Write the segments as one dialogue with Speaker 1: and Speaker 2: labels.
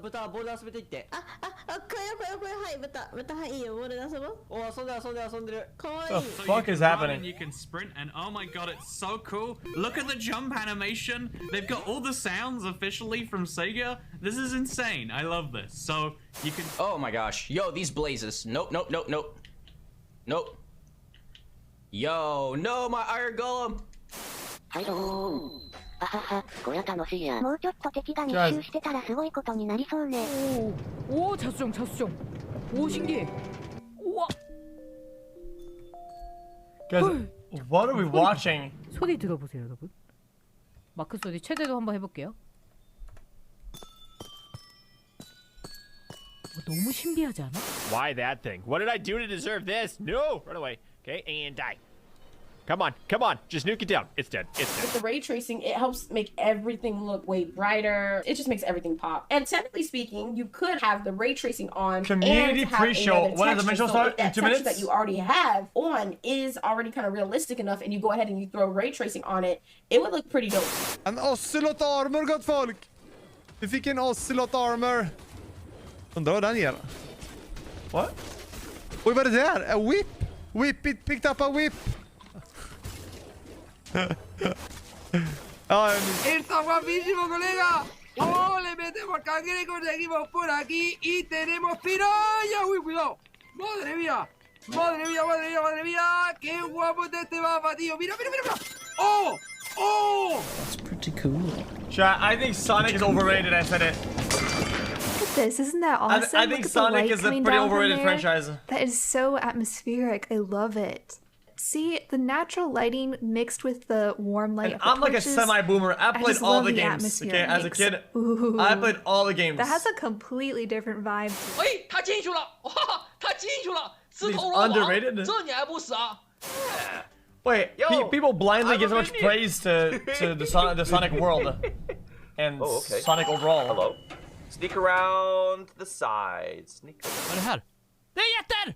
Speaker 1: 豚ボール遊びていって。
Speaker 2: これはい豚はいいよボールで遊ぼう。
Speaker 1: お遊んでる。
Speaker 2: かわいい。
Speaker 3: The fuck is happening? You can sprint and oh my god, it's so cool. Look at the jump animation. They've got all the sounds officially from Sega. This is insane. I love this. So you can.
Speaker 1: Oh my gosh. Yo, these blazes. Nope. Yo, no, my iron golem.
Speaker 4: これ楽しいや。もうちょっと敵が密集してたらすごいことになりそうね。
Speaker 5: 오 자수정. 오 신기해. 우와.
Speaker 6: Guys, what are we watching?
Speaker 5: 소리 들어보세요, 여러분. 마크 소리 최대로 한번 해볼게요. 너무 신비하지 않아?
Speaker 7: Why that thing? What did I do to deserve this? No! Run away. Okay, and die. Come on. Just nuke it down. It's dead.
Speaker 8: With the ray tracing, it helps make everything look way brighter. It just makes everything pop. And technically speaking, you could have the ray tracing on
Speaker 6: Community pre-show. When does the dimensional start? In 2 minutes?
Speaker 8: That you already have on is already kind of realistic enough, and you go ahead and you throw ray tracing on it, it would look pretty dope.
Speaker 9: En ocelot armor, gott folk! Vi fick en ocelot armor. Undrar vad den ger.
Speaker 6: What?
Speaker 9: Oj, vad är det där? A whip? Whip it picked up a whip.
Speaker 10: Está guapísimo, colega. Oh, le metemos cangrejo, seguimos por aquí y tenemos piraya. Uy, cuidado. Madre mía. Qué guapo está este mapa, tío. Mira. Oh.
Speaker 1: That's pretty cool.
Speaker 6: Chat, I think Sonic is overrated. I said it.
Speaker 11: Look at this, isn't that awesome?
Speaker 6: I think Sonic is a pretty overrated franchise.
Speaker 11: That is so atmospheric. I love it. See, the natural lighting mixed with the warm light of the
Speaker 6: I'm like a
Speaker 11: torches,
Speaker 6: semi-boomer. I played all the games.
Speaker 11: atmosphere
Speaker 6: Okay, as a kid,
Speaker 11: Ooh.
Speaker 6: I played all the games.
Speaker 11: That has a completely different vibe.
Speaker 10: 哎，他进去了！哇，他进去了！石头
Speaker 6: underrated.
Speaker 10: 这你还不死啊？
Speaker 6: Wait, people blindly give so much praise to the Sonic world and Sonic overall.
Speaker 12: Hello. Sneak around the sides. Sneak around.
Speaker 7: Vad är det här? Det är jätter!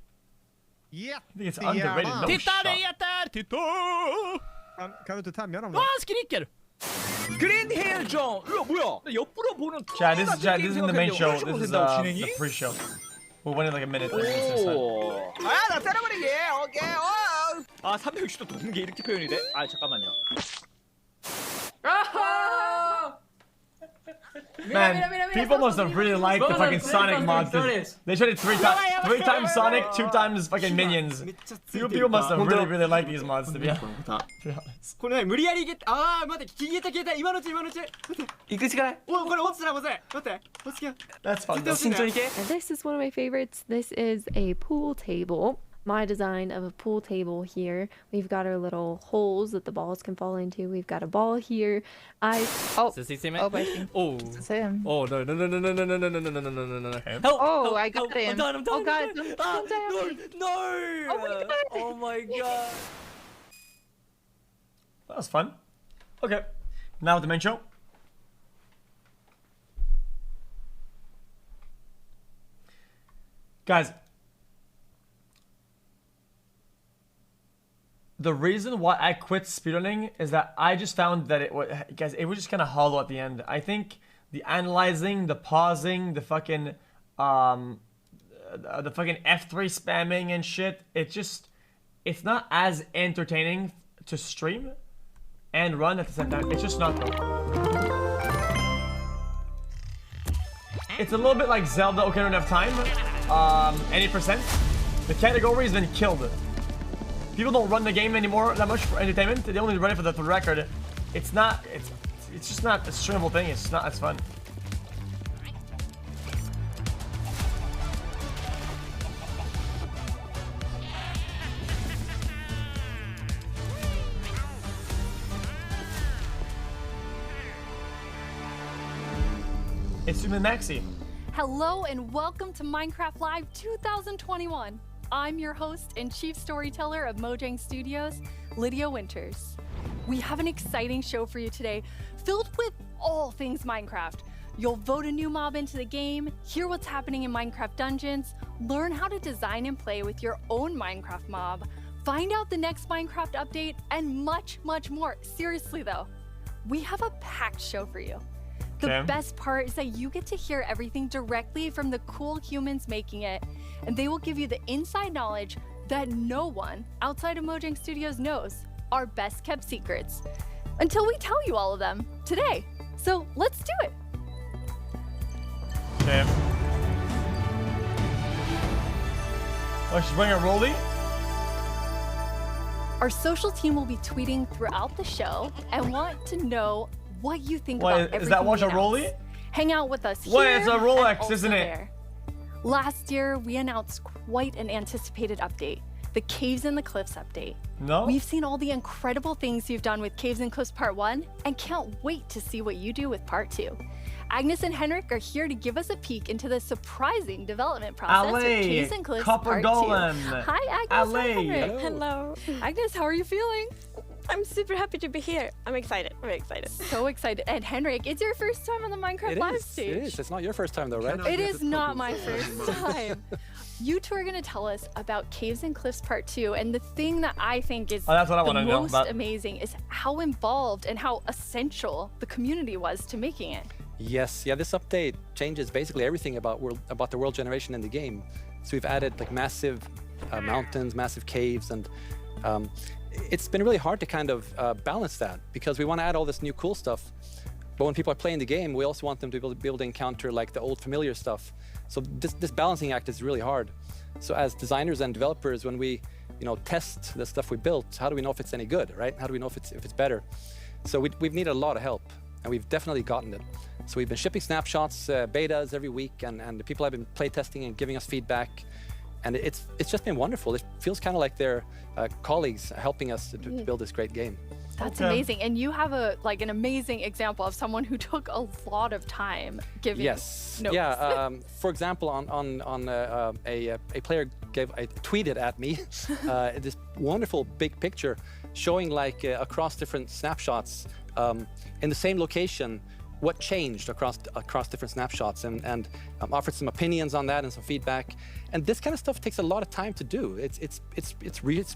Speaker 6: I think it's underrated. No
Speaker 7: Titta,
Speaker 6: shot.
Speaker 7: det är jätter! Titta!
Speaker 9: Kan du inte tämja dem då?
Speaker 7: Han skriker!
Speaker 10: Green Hill John! 뭐야? 나 옆으로 보는
Speaker 6: Chad, this isn't the main show. This is the pre-show. We'll win in like a minute.
Speaker 10: 아, 나 때려버리게. 오케이. 아, 360도 도는 게 이렇게 표현이 돼? 아, 잠깐만요. 아하!
Speaker 6: Man, people must have really liked the fucking Sonic mods. They tried it 3 times. 3 times Sonic, 2 times fucking minions. People must have really liked these mods, to be honest.
Speaker 1: これ無理やりゲット。ああ、待って、消えた。今のうち。行くしかない。お、これ落ちたらまずい。待って。落ち着け。
Speaker 6: That's fun.
Speaker 11: This is one of my favorites. This is a pool table. My design of a pool table here. We've got our little holes that the balls can fall into. We've got a ball here. Oh,
Speaker 1: Does he see me?
Speaker 11: Oh, I think it's him.
Speaker 6: Oh no.
Speaker 1: Help!
Speaker 11: Oh, I got him.
Speaker 1: I'm done.
Speaker 11: Oh god, don't die.
Speaker 1: No! Oh my god.
Speaker 6: That was fun. Okay. Now the main show. Guys. The reason why I quit speedrunning is that I just found that it was just kind of hollow at the end. I think the analyzing, the pausing, the fucking F3 spamming and shit, it's not as entertaining to stream and run at the same time. It's just not though. It's a little bit like Zelda Ocarina of Time, any percent. The category has been killed. People don't run the game anymore that much for entertainment. They only run it for the record. It's just not a streamable thing. It's just not as fun. It's Suman Maxi.
Speaker 13: Hello and welcome to Minecraft Live 2021. I'm your host and chief storyteller of Mojang Studios, Lydia Winters. We have an exciting show for you today, filled with all things Minecraft. You'll vote a new mob into the game, hear what's happening in Minecraft dungeons, learn how to design and play with your own Minecraft mob, find out the next Minecraft update, and much, much more. Seriously though, we have a packed show for you. The best part is that you get to hear everything directly from the cool humans making it, and they will give you the inside knowledge that no one outside of Mojang Studios knows, our best kept secrets, until we tell you all of them today. So let's do it.
Speaker 6: Okay. Oh, she's bringing a rollie?
Speaker 13: Our social team will be tweeting throughout the show and want to know what you think about everything.
Speaker 6: Is that watch a
Speaker 13: we
Speaker 6: rollie?
Speaker 13: announce. Hang out with us here.
Speaker 6: Wait, it's a Rolex,
Speaker 13: and
Speaker 6: isn't it?
Speaker 13: there. Last year, we announced quite an anticipated update, the Caves and the Cliffs update.
Speaker 6: No?
Speaker 13: We've seen all the incredible things you've done with Caves and Cliffs Part 1 and can't wait to see what you do with Part 2. Agnes and Henrik are here to give us a peek into the surprising development process with Caves and Cliffs
Speaker 6: Copper
Speaker 13: Part
Speaker 6: Golem.
Speaker 13: 2. Hi, Agnes. Hi, Henrik.
Speaker 14: Hello.
Speaker 13: Agnes, how are you feeling?
Speaker 14: I'm super happy to be here. I'm excited. Very excited.
Speaker 13: So excited. And Henrik, it's your first time on the Minecraft Live stage.
Speaker 15: It is. It's not your first time though, right?
Speaker 13: It is not my first time. You two are going to tell us about Caves and Cliffs Part 2, and the thing that I think is
Speaker 6: that's what I
Speaker 13: the
Speaker 6: wanna know
Speaker 13: most
Speaker 6: about.
Speaker 13: amazing is how involved and how essential the community was to making it.
Speaker 15: Yes. Yeah. This update changes basically everything about the world generation in the game. So we've added like massive mountains, massive caves, and it's been really hard to kind of balance that because we want to add all this new cool stuff. But when people are playing the game, we also want them to be able to encounter like the old familiar stuff. So this balancing act is really hard. So as designers and developers, when we test the stuff we built, how do we know if it's any good, right? How do we know if it's better? So we've needed a lot of help, and we've definitely gotten it. So we've been shipping snapshots, betas every week, and people have been play testing and giving us feedback. And it's just been wonderful. It feels kind of like they're colleagues helping us to build this great game.
Speaker 13: That's amazing. And you have an amazing example of someone who took a lot of time giving notes.
Speaker 15: Yeah. For example, on a player tweeted at me this wonderful big picture showing like across different snapshots in the same location what changed across different snapshots, and offered some opinions on that and some feedback. And this kind of stuff takes a lot of time to do. It's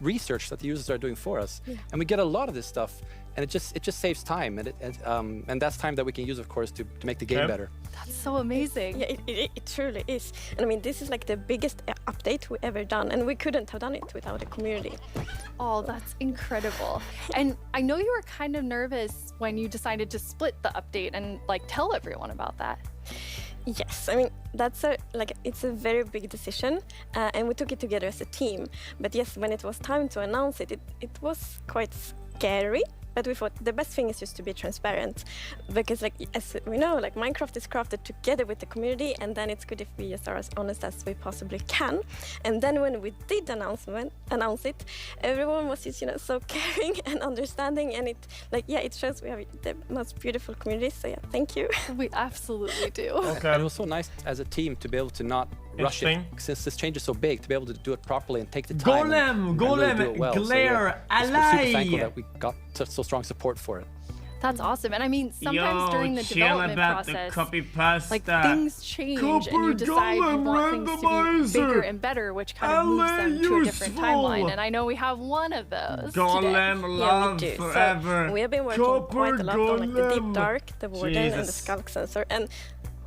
Speaker 15: research that the users are doing for us, and we get a lot of this stuff, and it just saves time, and that's time that we can use, of course, to make the game better.
Speaker 13: That's so amazing.
Speaker 14: Yeah, it truly is. And I mean, this is like the biggest update we ever done, and we couldn't have done it without the community.
Speaker 13: Oh, that's incredible. And I know you were kind of nervous when you decided to split the update and tell everyone about that.
Speaker 14: Yes, I mean, it's a very big decision, and we took it together as a team. But yes, when it was time to announce it, it was quite scary. But we thought the best thing is just to be transparent, because as we know, Minecraft is crafted together with the community, and then it's good if we just are as honest as we possibly can. And then when we did announce it, everyone was just so caring and understanding, and it shows we have the most beautiful community. So yeah, thank you.
Speaker 13: We absolutely do.
Speaker 15: Okay. It was so nice as a team to be able to not rush it, since this change is so big, to be able to do it properly and take the time.
Speaker 6: Golem,
Speaker 15: really do it well.
Speaker 6: Glare,
Speaker 15: We're super thankful that we got so strong support for it.
Speaker 13: That's awesome. And I mean, sometimes during the development process, things change and you decide you want things to be bigger and better, which kind of moves them to a different timeline. And I know we have one of those
Speaker 6: Golem
Speaker 13: today.
Speaker 6: love
Speaker 14: we do.
Speaker 6: forever.
Speaker 14: So we have been working quite a lot on the Deep Dark, the Warden, and the Skulk Sensor, and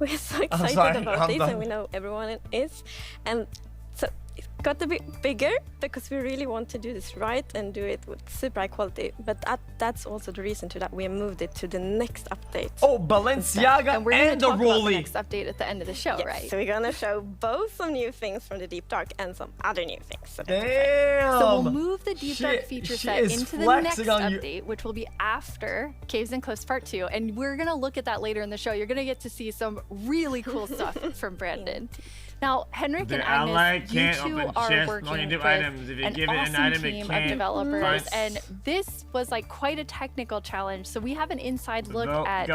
Speaker 14: we're so excited about this, and we know everyone is. And so it got a bit bigger because we really want to do this right and do it with super high quality. But that's also the reason to that we moved it to the next update.
Speaker 6: Oh, Balenciaga
Speaker 13: and we're going to talk about the
Speaker 6: rollie.
Speaker 13: next update at the end of the show,
Speaker 14: Yes,
Speaker 13: right?
Speaker 14: so we're going to show both some new things from the Deep Dark and some other new things. So
Speaker 6: Damn!
Speaker 13: So we'll move the Deep Dark feature set into the next update, which will be after Caves and Cliffs Part 2. And we're going to look at that later in the show. You're going to get to see some really cool stuff from Brandon. Now, Henrik and Agnes, you two are working with an awesome team of developers, and this was quite a technical challenge. So we have an inside look at a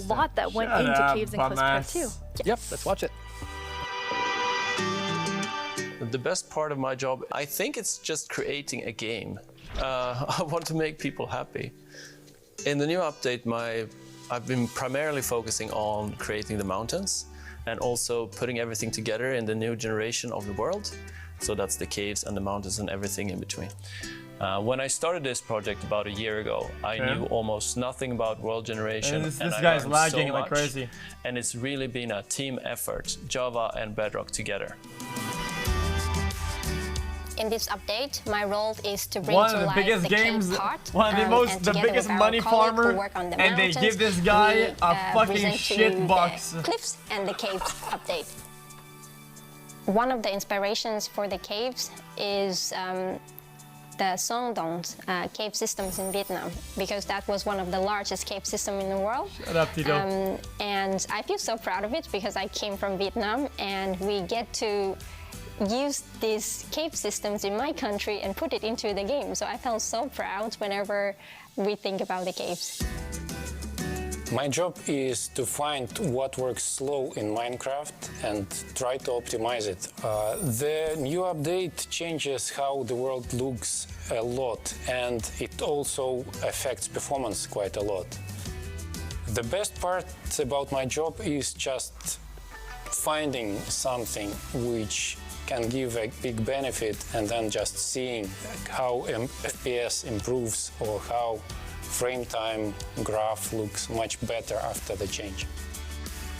Speaker 13: lot that went into Caves and Cliffs Part 2.
Speaker 15: Yep, let's watch it.
Speaker 16: The best part of my job, I think it's just creating a game. I want to make people happy. In the new update, I've been primarily focusing on creating the mountains and also putting everything together in the new generation of the world. So that's the caves and the mountains and everything in between. When I started this project about a year ago, I knew almost nothing about world generation.
Speaker 6: And this
Speaker 16: I
Speaker 6: guy's
Speaker 16: learned
Speaker 6: lagging
Speaker 16: so
Speaker 6: like
Speaker 16: much.
Speaker 6: crazy.
Speaker 16: And it's really been a team effort, Java and Bedrock together.
Speaker 17: In this update, my role is to bring
Speaker 6: One
Speaker 17: to
Speaker 6: of the
Speaker 17: life
Speaker 6: biggest
Speaker 17: the
Speaker 6: games,
Speaker 17: cave part,
Speaker 6: one of the biggest money farmer, and they give this guy a fucking shit box.
Speaker 17: Cliffs and the cave update. One of the inspirations for the caves is the Sondong's cave systems in Vietnam, because that was one of the largest cave systems in the world.
Speaker 6: Shut up, Tito.
Speaker 17: And I feel so proud of it because I came from Vietnam and we get to use these cave systems in my country and put it into the game. So I felt so proud whenever we think about the caves.
Speaker 18: My job is to find what works slow in Minecraft and try to optimize it. The new update changes how the world looks a lot, and it also affects performance quite a lot. The best part about my job is just finding something which can give a big benefit and then just seeing how FPS improves or how frame time graph looks much better after the change.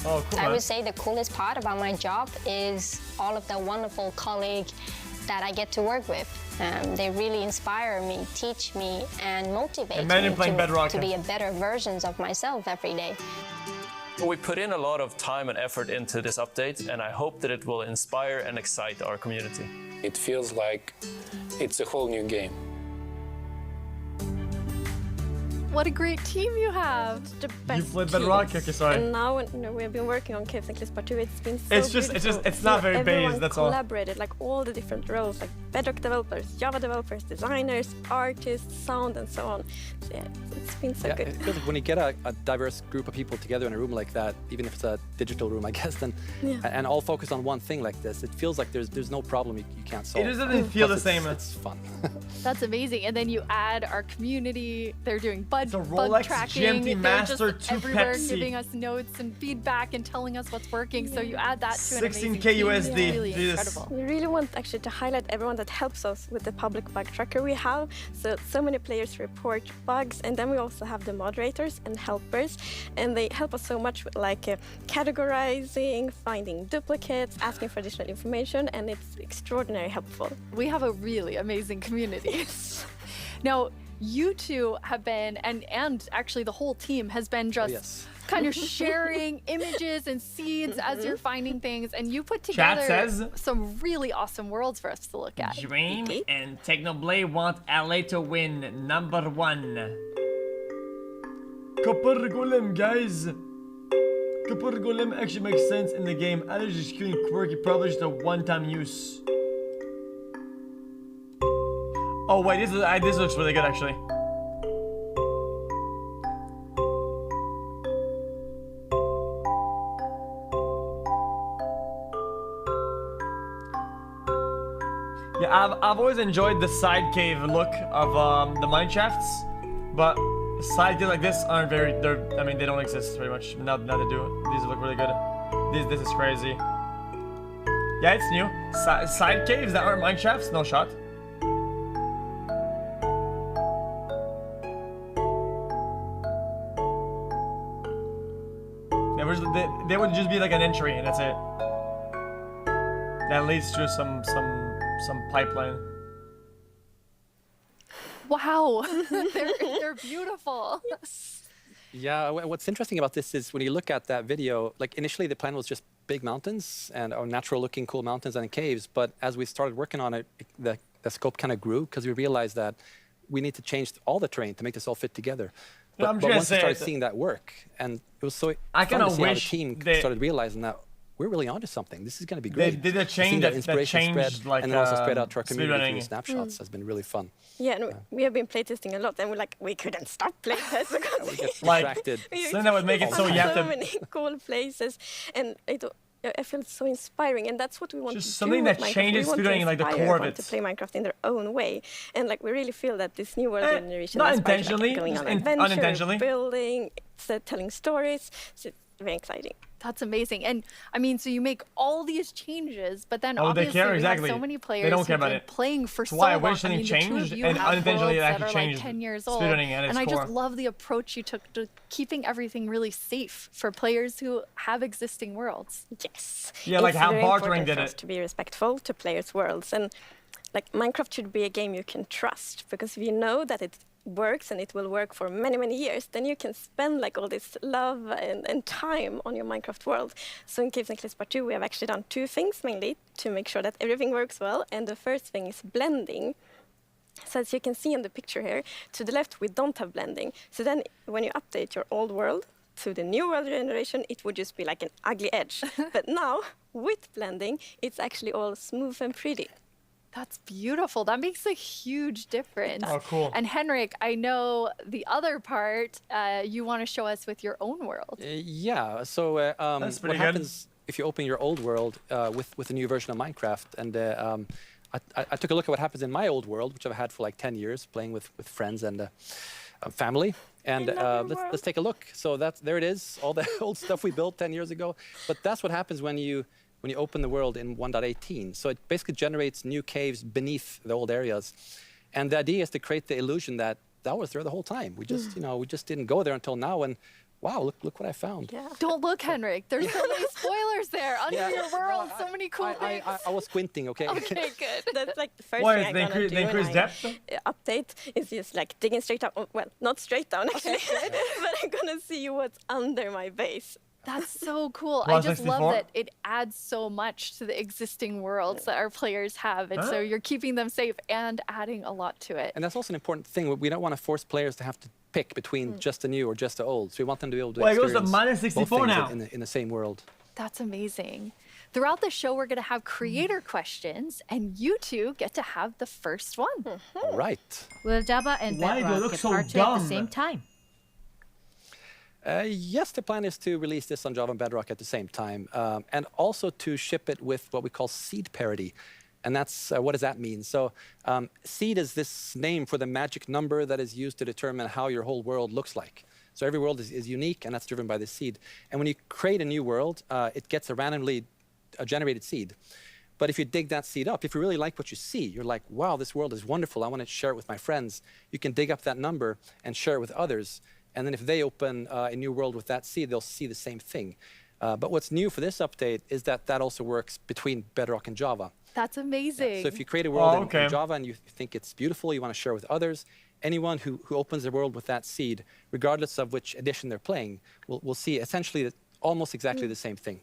Speaker 6: Oh, cool,
Speaker 17: I would say the coolest part about my job is all of the wonderful colleagues that I get to work with. They really inspire me, teach me, and motivate me to be a better version of myself every day.
Speaker 16: We put in a lot of time and effort into this update, and I hope that it will inspire and excite our community.
Speaker 18: It feels like it's a whole new game.
Speaker 13: What a great team you have!
Speaker 14: The best
Speaker 6: You played Bedrock? Okay, sorry.
Speaker 14: And now when we have been working on Caves and Cliffs Part 2, it's been so beautiful.
Speaker 6: It's not very based, that's all.
Speaker 14: Everyone collaborated, like all the different roles, like Bedrock developers, Java developers, designers, artists, sound, and so on. So yeah, it's been so good.
Speaker 15: It feels like when you get a diverse group of people together in a room like that, even if it's a digital room, I guess, then and all focused on one thing like this, it feels like there's no problem you can't solve.
Speaker 6: It doesn't feel the same.
Speaker 15: It's fun.
Speaker 13: That's amazing. And then you add our community. They're doing bug
Speaker 6: Rolex
Speaker 13: tracking.
Speaker 6: GMT
Speaker 13: They're
Speaker 6: Master
Speaker 13: just
Speaker 6: 2
Speaker 13: everywhere
Speaker 6: Pepsi.
Speaker 13: giving us notes and feedback and telling us what's working. So you add that to an amazing
Speaker 6: 16K
Speaker 13: team.
Speaker 6: USD.
Speaker 13: Really
Speaker 6: Jesus.
Speaker 13: incredible.
Speaker 14: We really want actually to highlight everyone that helps us with the public bug tracker we have. So many players report bugs, and then we also have the moderators and helpers, and they help us so much with like categorizing, finding duplicates, asking for additional information, and it's extraordinarily helpful.
Speaker 13: We have a really amazing community. Now, you two have been, and actually the whole team has been just kind of sharing images and seeds as you're finding things, and you put
Speaker 6: Chat
Speaker 13: together
Speaker 6: says,
Speaker 13: some really awesome worlds for us to look at.
Speaker 6: Dream and Technoblade want LA to win #1. Copper Golem, guys. Copper Golem actually makes sense in the game. xQc and Quirky published a one-time use. Oh wait, this looks really good actually. Yeah, I've always enjoyed the side cave look of the mine shafts, but side caves like this aren't very. I mean, they don't exist very much. Now they do. These look really good. This is crazy. Yeah, it's new. Side caves that aren't mine shafts, no shot. They would just be like an entry, and that's it. That leads to some pipeline.
Speaker 13: Wow, they're beautiful.
Speaker 15: Yeah, what's interesting about this is when you look at that video, like initially the plan was just big mountains and natural looking cool mountains and caves, but as we started working on it, the scope kind of grew because we realized that we need to change all the terrain to make this all fit together. But once we started seeing that work, and it was so
Speaker 6: I
Speaker 15: fun to see how the
Speaker 6: wish
Speaker 15: team
Speaker 6: they
Speaker 15: started realizing that we're really onto something. This is going to be great.
Speaker 6: They did a change that changed, like,
Speaker 15: and then also spread out to our community
Speaker 6: speedrunning.
Speaker 15: through snapshots has been really fun.
Speaker 14: Yeah, and we have been playtesting a lot, and we're like, we couldn't stop playtesting because
Speaker 15: we get distracted.
Speaker 6: Something that would make it so you have to.
Speaker 14: So many cool places, and I feel so inspiring, and that's what we want to do.
Speaker 6: Just something that changes speedrunning, like the core of it.
Speaker 14: To play Minecraft in their own way, and like we really feel that this new world generation
Speaker 6: not
Speaker 14: is
Speaker 6: intentionally,
Speaker 14: going on
Speaker 6: unintentionally.
Speaker 14: adventure, building, telling stories. So it's very exciting.
Speaker 13: That's amazing. And I mean, so you make all these changes, but then
Speaker 6: Oh, they
Speaker 13: obviously
Speaker 6: care,
Speaker 13: we
Speaker 6: exactly.
Speaker 13: have so many players
Speaker 6: They don't care
Speaker 13: who've
Speaker 6: about
Speaker 13: been
Speaker 6: it.
Speaker 13: playing for
Speaker 6: That's
Speaker 13: so
Speaker 6: why I
Speaker 13: long.
Speaker 6: wish something
Speaker 13: the two of
Speaker 6: changed
Speaker 13: you
Speaker 6: and
Speaker 13: have
Speaker 6: unintentionally it
Speaker 13: worlds
Speaker 6: actually
Speaker 13: that are
Speaker 6: changed
Speaker 13: like 10 years old.
Speaker 6: speedrunning at its
Speaker 13: And I
Speaker 6: core.
Speaker 13: just love the approach you took to keeping everything really safe for players who have existing worlds.
Speaker 14: Yes.
Speaker 6: Yeah, like
Speaker 14: It's
Speaker 6: how
Speaker 14: very
Speaker 6: bartering
Speaker 14: important
Speaker 6: did
Speaker 14: for us
Speaker 6: it.
Speaker 14: to be respectful to players' worlds, and like Minecraft should be a game you can trust, because if you know that it works and it will work for many, many years, then you can spend like all this love and time on your Minecraft world. So in Caves and Cliffs Part 2, we have actually done two things mainly to make sure that everything works well. And the first thing is blending. So as you can see in the picture here, to the left, we don't have blending. So then when you update your old world to the new world generation, it would just be like an ugly edge. But now, with blending, it's actually all smooth and pretty.
Speaker 13: That's beautiful. That makes a huge difference.
Speaker 6: Oh, cool.
Speaker 13: And Henrik, I know the other part you want to show us with your own world.
Speaker 15: Yeah, so
Speaker 6: That's
Speaker 15: what
Speaker 6: pretty good.
Speaker 15: happens if you open your old world with a new version of Minecraft? And I took a look at what happens in my old world, which I've had for like 10 years, playing with friends and family. And let's take a look. So there it is, all the old stuff we built 10 years ago. But that's what happens when you open the world in 1.18. So it basically generates new caves beneath the old areas. And the idea is to create the illusion that was there the whole time. We just, we just didn't go there until now. And wow, look what I found.
Speaker 13: Yeah. Don't look, Henrik. There's so many spoilers there under your world. So many cool things.
Speaker 15: I was squinting, okay?
Speaker 13: Okay, good.
Speaker 14: That's like the first
Speaker 6: Why,
Speaker 14: thing
Speaker 6: they
Speaker 14: I'm gonna do when
Speaker 6: increase
Speaker 14: I
Speaker 6: depth?
Speaker 14: update is just like digging straight up. Well, not straight down actually, but I'm gonna see what's under my base.
Speaker 13: That's so cool.
Speaker 6: Well,
Speaker 13: I just
Speaker 6: 64?
Speaker 13: love that it adds so much to the existing worlds that our players have. And so you're keeping them safe and adding a lot to it.
Speaker 15: And that's also an important thing. We don't want to force players to have to pick between just the new or just the old. So we want them to be able to
Speaker 6: Well, it goes to
Speaker 15: experience
Speaker 6: -64
Speaker 15: both things
Speaker 6: now.
Speaker 15: in the same world.
Speaker 13: That's amazing. Throughout the show, we're going to have creator questions, and you two get to have the first one.
Speaker 15: All right.
Speaker 5: Will Java and
Speaker 6: Why do they
Speaker 5: Bedrock
Speaker 6: look
Speaker 5: get
Speaker 6: so
Speaker 5: Part 2 at the
Speaker 6: dumb?
Speaker 5: same time?
Speaker 15: Yes, the plan is to release this on Java and Bedrock at the same time, and also to ship it with what we call seed parity. And that's, what does that mean? So seed is this name for the magic number that is used to determine how your whole world looks like. So every world is unique, and that's driven by the seed. And when you create a new world, it gets a randomly generated seed. But if you dig that seed up, if you really like what you see, you're like, wow, this world is wonderful, I want to share it with my friends. You can dig up that number and share it with others. And then if they open a new world with that seed, they'll see the same thing. But what's new for this update is that also works between Bedrock and Java.
Speaker 13: That's amazing.
Speaker 15: So if you create a world in Java and you think it's beautiful, you want to share with others, anyone who opens the world with that seed, regardless of which edition they're playing, will see essentially almost exactly the same thing.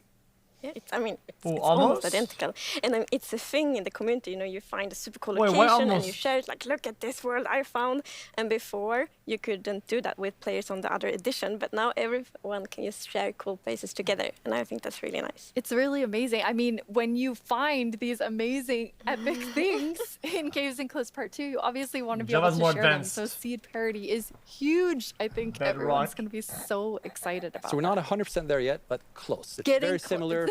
Speaker 14: Yeah, it's
Speaker 6: almost?
Speaker 14: almost identical. And it's a thing in the community, you find a super cool
Speaker 6: Wait, why
Speaker 14: location and you
Speaker 6: almost?
Speaker 14: share it, like, look at this world I found. And before, you couldn't do that with players on the other edition, but now everyone can just share cool places together. And I think that's really nice.
Speaker 13: It's really amazing. I mean, when you find these amazing, epic things in Caves and Cliffs Part 2, you obviously want to be
Speaker 6: Java's
Speaker 13: able
Speaker 6: more
Speaker 13: to share
Speaker 6: advanced.
Speaker 13: them. So seed parity is huge. I think
Speaker 6: Bedrock.
Speaker 13: everyone's going to be so excited about
Speaker 15: So we're not 100% there yet, but close. It's
Speaker 13: Getting
Speaker 15: very
Speaker 13: close.
Speaker 15: similar.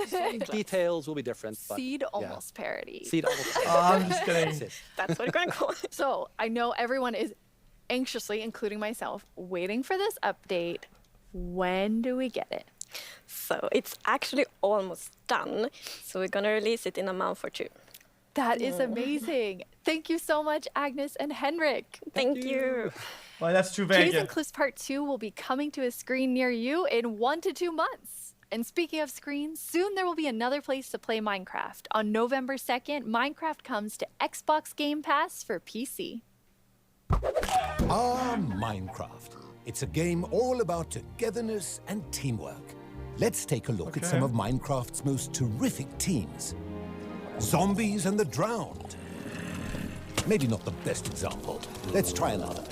Speaker 15: Details will be different. But
Speaker 13: Seed almost parity.
Speaker 15: Seed almost parity.
Speaker 6: I'm just kidding.
Speaker 15: That's it.
Speaker 14: That's what we're going to call it.
Speaker 13: So I know everyone is anxiously, including myself, waiting for this update. When do we get it?
Speaker 14: So it's actually almost done. So we're going to release it in a month or two.
Speaker 13: That is amazing. Thank you so much, Agnes and Henrik.
Speaker 14: Thank you.
Speaker 6: Well, that's too
Speaker 13: Caves
Speaker 6: vague.
Speaker 13: and Cliffs Part 2 will be coming to a screen near you in 1 to 2 months. And speaking of screens, soon there will be another place to play Minecraft. On November 2nd, Minecraft comes to Xbox Game Pass for PC.
Speaker 19: Minecraft. It's a game all about togetherness and teamwork. Let's take a look at some of Minecraft's most terrific teams. Zombies and the Drowned. Maybe not the best example. Let's try another.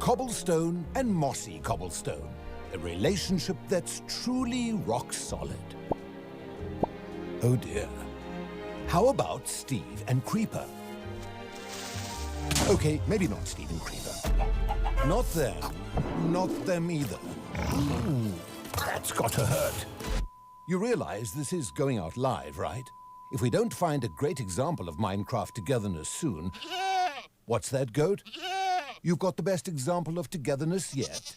Speaker 19: Cobblestone and Mossy Cobblestone. A relationship that's truly rock solid. Oh dear. How about Steve and Creeper? Okay, maybe not Steve and Creeper. Not them. Not them either. Ooh, that's gotta hurt. You realize this is going out live, right? If we don't find a great example of Minecraft togetherness soon... What's that, Goat? You've got the best example of togetherness yet?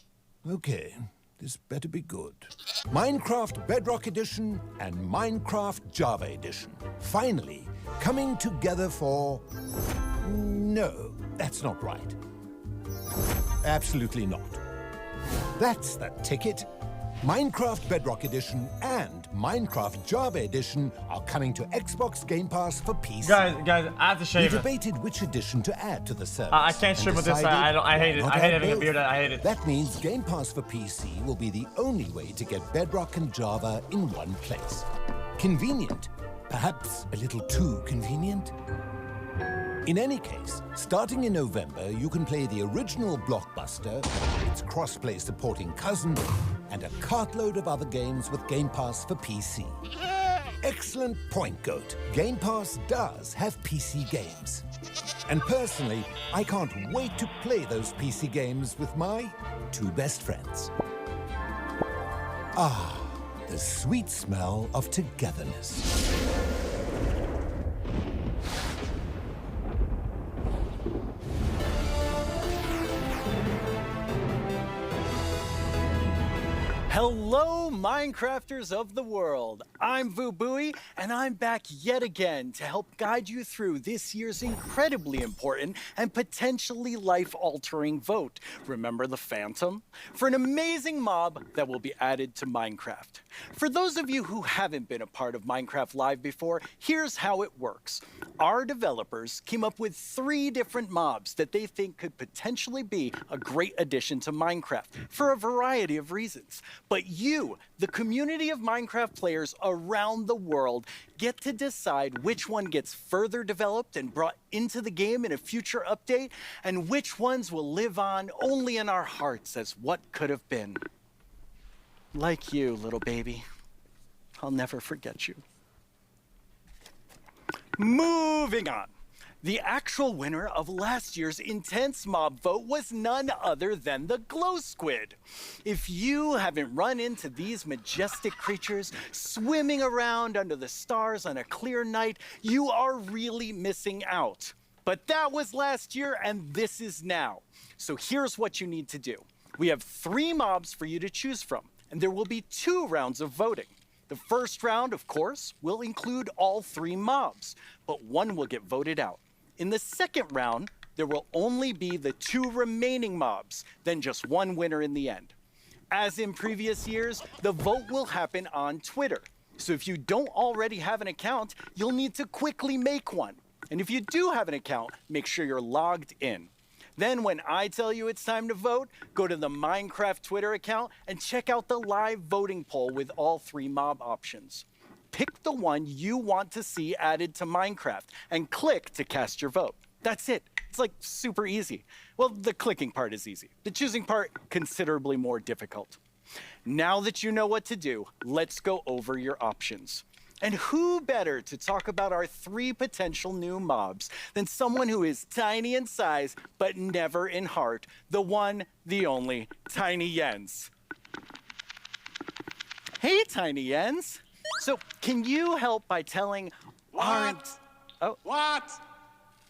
Speaker 19: Okay. This better be good. Minecraft Bedrock Edition and Minecraft Java Edition. Finally, coming together for... No, that's not right. Absolutely not. That's the ticket. Minecraft Bedrock Edition and Minecraft Java Edition are coming to Xbox Game Pass for PC.
Speaker 6: Guys, I have to shave
Speaker 19: We
Speaker 6: it.
Speaker 19: debated which edition to add to the service.
Speaker 6: I can't shave with this. I hate it. I hate having a beard. I hate it.
Speaker 19: That means Game Pass for PC will be the only way to get Bedrock and Java in one place. Convenient. Perhaps a little too convenient. In any case, starting in November, you can play the original Blockbuster, its cross-play supporting cousin, and a cartload of other games with Game Pass for PC. Excellent point, Goat. Game Pass does have PC games. And personally, I can't wait to play those PC games with my two best friends. Ah, the sweet smell of togetherness.
Speaker 20: Hello, Minecrafters of the world. I'm Vubui, and I'm back yet again to help guide you through this year's incredibly important and potentially life-altering vote. Remember the Phantom? For an amazing mob that will be added to Minecraft. For those of you who haven't been a part of Minecraft Live before, here's how it works. Our developers came up with 3 different mobs that they think could potentially be a great addition to Minecraft for a variety of reasons. But you, the community of Minecraft players around the world, get to decide which one gets further developed and brought into the game in a future update, and which ones will live on only in our hearts as what could have been. Like you, little baby. I'll never forget you. Moving on. The actual winner of last year's intense mob vote was none other than the glow squid. If you haven't run into these majestic creatures swimming around under the stars on a clear night, you are really missing out. But that was last year and this is now. So here's what you need to do. We have 3 mobs for you to choose from, and there will be 2 rounds of voting. The first round, of course, will include all 3 mobs, but one will get voted out. In the second round, there will only be the 2 remaining mobs, then just one winner in the end. As in previous years, the vote will happen on Twitter. So if you don't already have an account, you'll need to quickly make one. And if you do have an account, make sure you're logged in. Then when I tell you it's time to vote, go to the Minecraft Twitter account and check out the live voting poll with all 3 mob options. Pick the one you want to see added to Minecraft and click to cast your vote. That's it. It's like super easy. Well, the clicking part is easy. The choosing part, considerably more difficult. Now that you know what to do, let's go over your options. And who better to talk about our 3 potential new mobs than someone who is tiny in size, but never in heart, the one, the only, Tiny Jens. Hey, Tiny Jens. So, can you help by telling
Speaker 21: Oh. What?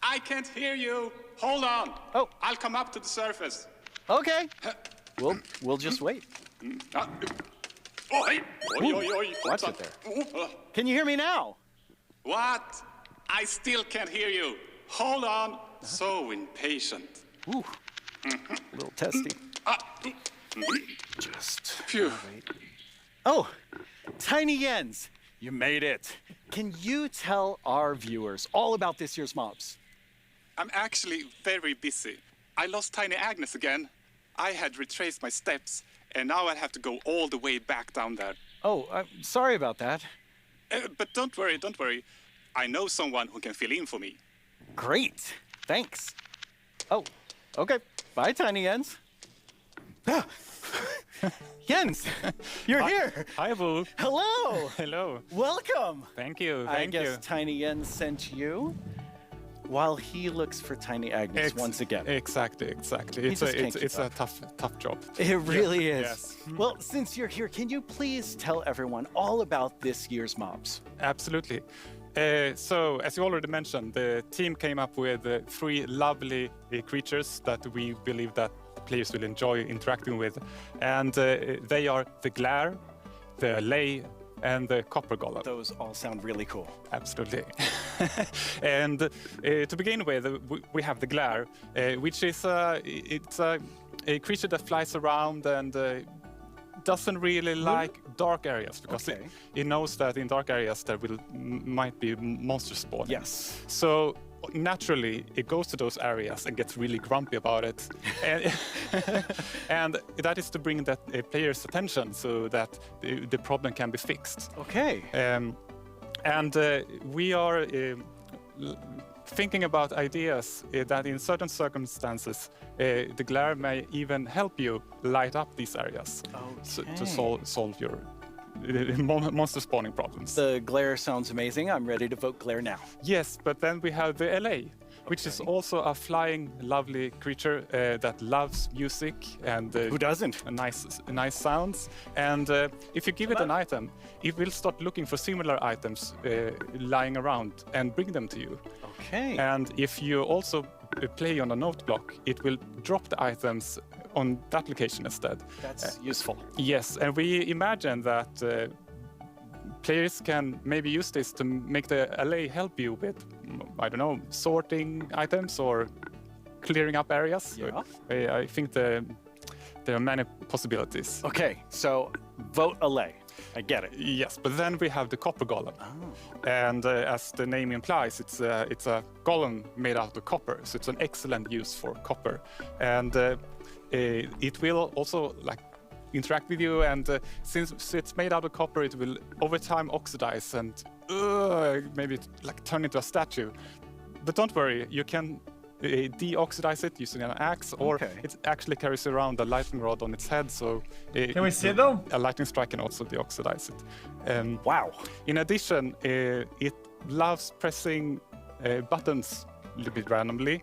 Speaker 21: I can't hear you. Hold on.
Speaker 20: Oh.
Speaker 21: I'll come up to the surface.
Speaker 20: Okay. We'll just wait.
Speaker 21: Oh, hey. Oi, oi, oi.
Speaker 20: Watch it there. Can you hear me now?
Speaker 21: What? I still can't hear you. Hold on. So impatient.
Speaker 20: Ooh. A little testy.
Speaker 21: Just phew.
Speaker 20: Oh, Tiny Jens, you made it. Can you tell our viewers all about this year's mobs?
Speaker 21: I'm actually very busy. I lost Tiny Agnes again. I had retraced my steps, and now I have to go all the way back down there.
Speaker 20: Oh, I'm sorry about that.
Speaker 21: But don't worry, don't worry. I know someone who can fill in for me.
Speaker 20: Great. Thanks. Oh, okay. Bye, Tiny Jens. Jens, you're here.
Speaker 22: Hi, Boo.
Speaker 20: Hello.
Speaker 22: Hello.
Speaker 20: Welcome.
Speaker 22: Thank you.
Speaker 20: I guess Tiny Jens sent you while he looks for Tiny Agnes once again.
Speaker 22: Exactly. It's a tough job.
Speaker 20: It really is.
Speaker 22: Yes.
Speaker 20: Well, since you're here, can you please tell everyone all about this year's mobs?
Speaker 22: Absolutely. So, as you already mentioned, the team came up with 3 lovely creatures that we believe that players will enjoy interacting with. And they are the glare, the allay, and the copper golem.
Speaker 20: Those all sound really cool.
Speaker 22: Absolutely. And to begin with, we have the glare, which is it's a creature that flies around and doesn't really like dark areas because it knows that in dark areas there might be monsters spawning.
Speaker 20: Yes.
Speaker 22: So naturally, it goes to those areas and gets really grumpy about it. And that is to bring that player's attention so that the problem can be fixed.
Speaker 20: Okay.
Speaker 22: And we are thinking about ideas that in certain circumstances, the glare may even help you light up these areas to solve your monster spawning problems.
Speaker 20: The glare sounds amazing. I'm ready to vote glare now.
Speaker 22: Yes, but then we have the LA, which is also a flying, lovely creature that loves music and
Speaker 20: who doesn't?
Speaker 22: Nice sounds. And if you give it an item, it will start looking for similar items lying around and bring them to you.
Speaker 20: Okay.
Speaker 22: And if you also play on a note block, it will drop the items on that location instead.
Speaker 20: That's useful.
Speaker 22: Yes, and we imagine that players can maybe use this to make the LA help you with, I don't know, sorting items or clearing up areas.
Speaker 20: Yeah.
Speaker 22: I think there are many possibilities.
Speaker 20: Okay, so vote LA. I get it.
Speaker 22: Yes, but then we have the copper golem.
Speaker 20: Oh.
Speaker 22: And as the name implies, it's a golem made out of copper, so it's an excellent use for copper. And it will also interact with you, and since it's made out of copper, it will over time oxidize and maybe turn into a statue. But don't worry, you can deoxidize it using an axe, or it actually carries around a lightning rod on its head, so
Speaker 6: can we see it though?
Speaker 22: A lightning strike can also deoxidize it.
Speaker 20: Wow.
Speaker 22: In addition, it loves pressing buttons a little bit randomly,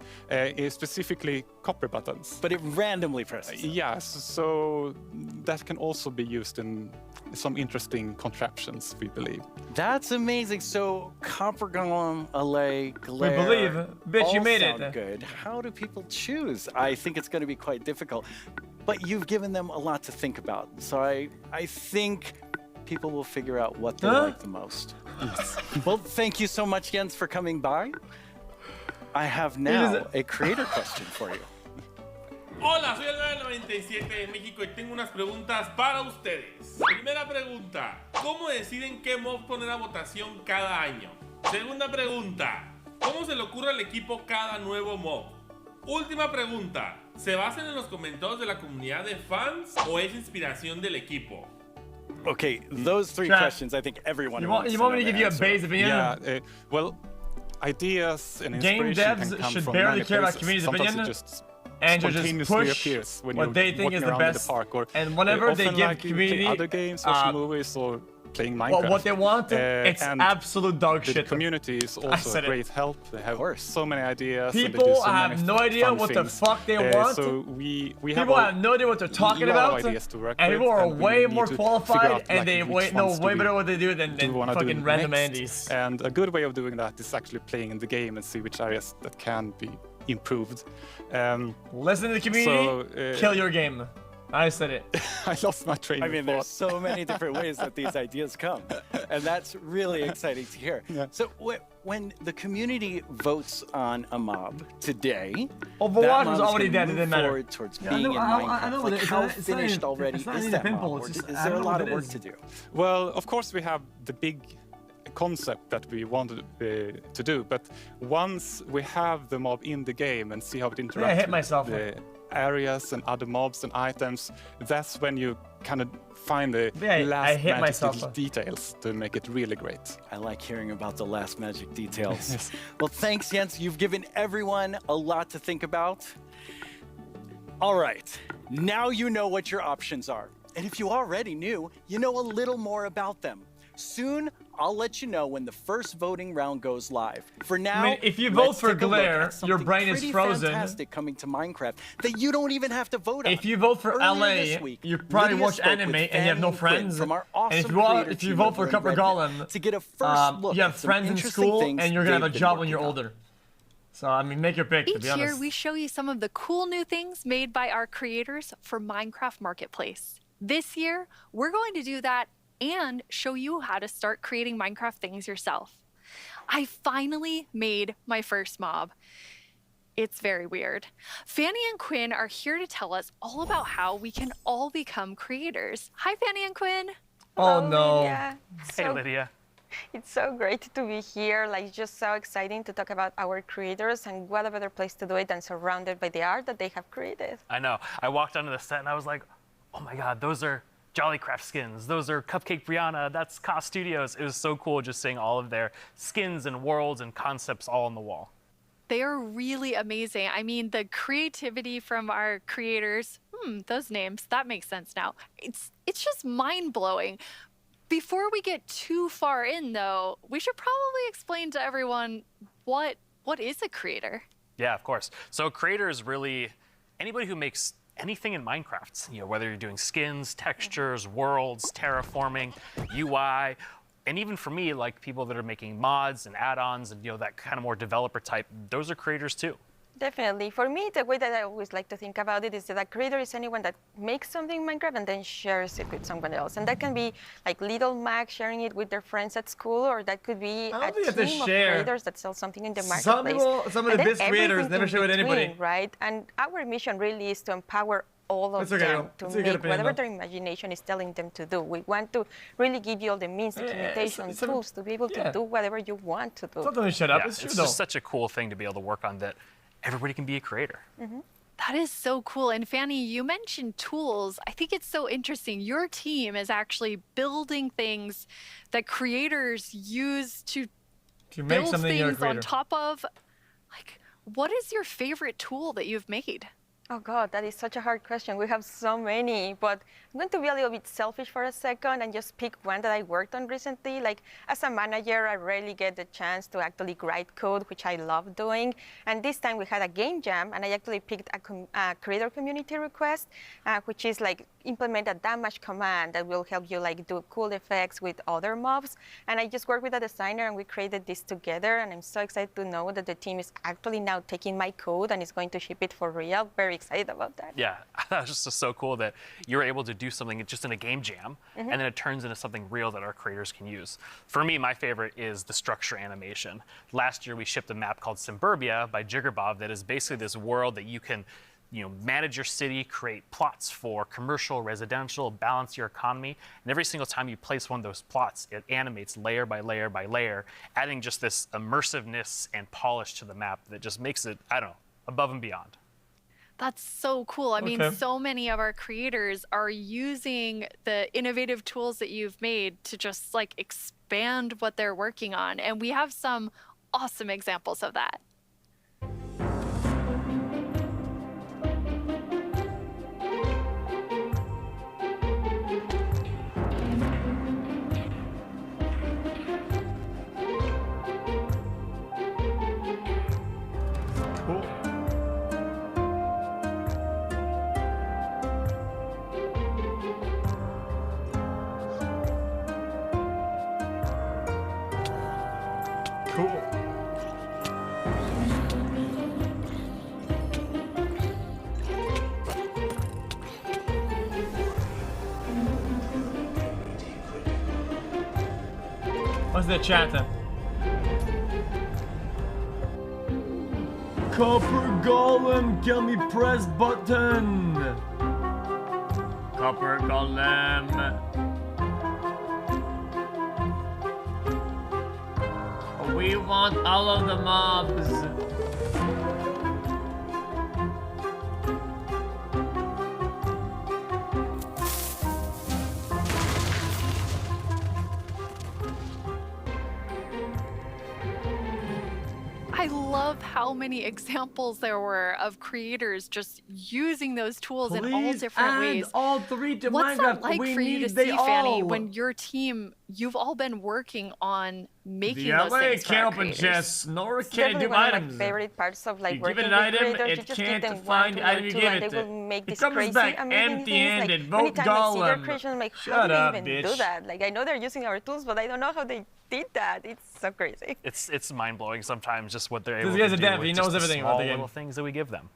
Speaker 22: specifically copper buttons.
Speaker 20: But it randomly presses.
Speaker 22: Yes, so that can also be used in some interesting contraptions, we believe.
Speaker 20: That's amazing. So copper golem, LA, glare.
Speaker 6: We believe. Bitch, you made it.
Speaker 20: Good. How do people choose? I think it's going to be quite difficult. But you've given them a lot to think about. So I think people will figure out what they like the most. Yes. Well, thank you so much, Jens, for coming by. I have now a creator question for you.
Speaker 2: Hola, soy el 997 de México y tengo unas preguntas para ustedes. Primera pregunta, ¿cómo deciden qué mob poner a votación cada año? Segunda pregunta, ¿cómo se le ocurre al equipo cada nuevo mob? Última pregunta, ¿se basan en los comentarios de la comunidad de fans o es inspiración del equipo?
Speaker 20: Okay, those three questions, I think everyone wants.
Speaker 6: You want me to give you a base opinion?
Speaker 22: Yeah, well, ideas and
Speaker 6: game
Speaker 22: inspiration
Speaker 6: devs
Speaker 22: can come
Speaker 6: should
Speaker 22: from
Speaker 6: barely
Speaker 22: many
Speaker 6: care about
Speaker 22: places.
Speaker 6: community
Speaker 22: Sometimes
Speaker 6: opinion,
Speaker 22: it just
Speaker 6: and just
Speaker 22: spontaneously
Speaker 6: push
Speaker 22: appears when
Speaker 6: what
Speaker 22: you're
Speaker 6: they think is the
Speaker 22: walking around
Speaker 6: best.
Speaker 22: in the park, or
Speaker 6: and whenever they
Speaker 22: often
Speaker 6: give
Speaker 22: like you
Speaker 6: community
Speaker 22: play other games, watching movies, or playing Minecraft.
Speaker 6: Well, what they want, it's
Speaker 22: and
Speaker 6: absolute dog
Speaker 22: the
Speaker 6: shit.
Speaker 22: The community is also a great help. They have so many ideas.
Speaker 6: People
Speaker 22: and they do so
Speaker 6: have
Speaker 22: many
Speaker 6: no idea what the
Speaker 22: things.
Speaker 6: fuck they want.
Speaker 22: So we
Speaker 6: people have no idea what they're talking about.
Speaker 22: Ideas to work
Speaker 6: and
Speaker 22: with,
Speaker 6: people are
Speaker 22: and
Speaker 6: way
Speaker 22: we
Speaker 6: more
Speaker 22: need to
Speaker 6: qualified,
Speaker 22: out,
Speaker 6: and they know way better what they do than fucking random Andes.
Speaker 22: And a good way of doing that is actually playing in the game and see which areas that can be improved.
Speaker 6: Listen to the community, kill your game. I said it.
Speaker 22: I lost my train of thought.
Speaker 20: There's so many different ways that these ideas come, and that's really exciting to hear.
Speaker 22: Yeah.
Speaker 20: So when the community votes on a mob today,
Speaker 6: Overwatch was already dead. It didn't matter.
Speaker 20: Towards being in Minecraft. Like how finished already is that mob? Is there a lot of work to do?
Speaker 22: Well, of course we have the big concept that we wanted to do, but once we have the mob in the game and see how it interacts
Speaker 6: I hit myself.
Speaker 22: with the areas and other mobs and items, that's when you kind of find the last magic details to make it really great.
Speaker 20: I like hearing about the last magic details. Yes. Well, thanks, Jens. You've given everyone a lot to think about. All right, now you know what your options are. And if you already knew, you know a little more about them. Soon, I'll let you know when the first voting round goes live. For now,
Speaker 6: I mean, if you vote for Glare, your brain is frozen.
Speaker 20: Fantastic coming to Minecraft that you don't even have to vote on.
Speaker 6: If you vote for LA, you probably watch anime and you have no friends.
Speaker 20: From our awesome
Speaker 6: and if you vote for Copper Golem,
Speaker 20: to get a first look
Speaker 6: you have friends in school and you're gonna have a job when you're older. So, I mean, make your pick, to
Speaker 13: Each
Speaker 6: be honest.
Speaker 13: year, we show you some of the cool new things made by our creators for Minecraft Marketplace. This year, we're going to do that and show you how to start creating Minecraft things yourself. I finally made my first mob. It's very weird. Fanny and Quinn are here to tell us all about how we can all become creators. Hi, Fanny and Quinn.
Speaker 6: Oh, no.
Speaker 3: Lydia.
Speaker 4: Hey, Lydia.
Speaker 3: It's so great to be here. Like, it's just so exciting to talk about our creators, and what a better place to do it than surrounded by the art that they have created.
Speaker 4: I know. I walked onto the set and I was like, oh my God, those are Jollycraft skins. Those are Cupcake Brianna. That's Ka Studios. It was so cool just seeing all of their skins and worlds and concepts all on the wall.
Speaker 13: They are really amazing. I mean, the creativity from our creators, those names, that makes sense now. It's just mind-blowing. Before we get too far in, though, we should probably explain to everyone what is a creator?
Speaker 4: Yeah, of course. So a creator is really anybody who makes anything in Minecraft. You know, whether you're doing skins, textures, worlds, terraforming, UI, and even for me, like people that are making mods and add-ons and, you know, that kind of more developer type, those are creators too.
Speaker 3: Definitely. For me, the way that I always like to think about it is that a creator is anyone that makes something in Minecraft and then shares it with someone else. And that can be like little Mac sharing it with their friends at school, or that could be a team of creators that sell something in the marketplace.
Speaker 6: Some of the best creators never share with anybody.
Speaker 3: Right? And our mission really is to empower all of them to make whatever their imagination is telling them to do. We want to really give you all the means, documentation, tools to be able to do whatever you want to do.
Speaker 6: Don't shut up.
Speaker 4: Yeah,
Speaker 6: it's true,
Speaker 4: it's
Speaker 6: though.
Speaker 4: just such a cool thing to be able to work on that everybody can be a creator.
Speaker 13: That is so cool. And Fanny, you mentioned tools. I think it's so interesting. Your team is actually building things that creators use to
Speaker 6: make
Speaker 13: build
Speaker 6: something you're a
Speaker 13: things on
Speaker 6: creator.
Speaker 13: top of. Like, what is your favorite tool that you've made?
Speaker 3: Oh God, that is such a hard question. We have so many, but I'm going to be a little bit selfish for a second and just pick one that I worked on recently. Like, as a manager, I rarely get the chance to actually write code, which I love doing. And this time we had a game jam, and I actually picked a creator community request, which is like implement a damage command that will help you like do cool effects with other mobs. And I just worked with a designer and we created this together. And I'm so excited to know that the team is actually now taking my code and is going to ship it for real. Very excited about that.
Speaker 4: Yeah, that was just so cool that you're able to do something just in a game jam, and then it turns into something real that our creators can use. For me, my favorite is the structure animation. Last year, we shipped a map called Suburbia by Jiggerbob that is basically this world that you can manage your city, create plots for commercial, residential, balance your economy. And every single time you place one of those plots, it animates layer by layer by layer, adding just this immersiveness and polish to the map that just makes it, I don't know, above and beyond.
Speaker 13: That's so cool. I mean, so many of our creators are using the innovative tools that you've made to just like expand what they're working on. And we have some awesome examples of that.
Speaker 6: What's the chatter? Copper Golem, can we press button? Copper Golem. We want all of the mobs.
Speaker 13: I love how many examples there were of creators just using those tools in all different ways.
Speaker 6: All three to
Speaker 13: What's
Speaker 6: Minecraft.
Speaker 13: that like
Speaker 6: We
Speaker 13: for you to
Speaker 6: need they
Speaker 13: see, Fanny,
Speaker 6: all.
Speaker 13: when your team, you've all been working on making
Speaker 6: The
Speaker 13: those
Speaker 6: LA
Speaker 13: things for
Speaker 6: can't
Speaker 13: our
Speaker 6: open
Speaker 13: creators.
Speaker 6: chests, nor
Speaker 3: It's
Speaker 6: can it
Speaker 3: definitely
Speaker 6: do
Speaker 3: one of
Speaker 6: items.
Speaker 3: my favorite parts of like
Speaker 6: You give
Speaker 3: working
Speaker 6: it an
Speaker 3: with
Speaker 6: item,
Speaker 3: creators.
Speaker 6: it
Speaker 3: You just
Speaker 6: can't
Speaker 3: give them
Speaker 6: find
Speaker 3: one
Speaker 6: the
Speaker 3: tool or
Speaker 6: item you
Speaker 3: two,
Speaker 6: give
Speaker 3: and
Speaker 6: it.
Speaker 3: they will make
Speaker 6: It
Speaker 3: these
Speaker 6: comes
Speaker 3: crazy,
Speaker 6: back
Speaker 3: amazing things.
Speaker 6: empty-handed.
Speaker 3: Like
Speaker 6: Vote
Speaker 3: many times I see their
Speaker 6: Golem.
Speaker 3: creation, I'm like, how
Speaker 6: Shut
Speaker 3: do they
Speaker 6: up,
Speaker 3: even
Speaker 6: bitch.
Speaker 3: do that? Like I know they're using our tools, but I don't know how they did that. It's so crazy.
Speaker 4: It's mind blowing sometimes just what they're able
Speaker 6: This
Speaker 4: to
Speaker 6: guy's a
Speaker 4: do
Speaker 6: dev,
Speaker 4: with
Speaker 6: he
Speaker 4: just
Speaker 6: knows
Speaker 4: the
Speaker 6: everything about
Speaker 4: small
Speaker 6: the game.
Speaker 4: little things that we give them.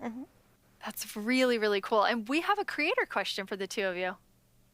Speaker 13: That's really, really cool. And we have a creator question for the two of you.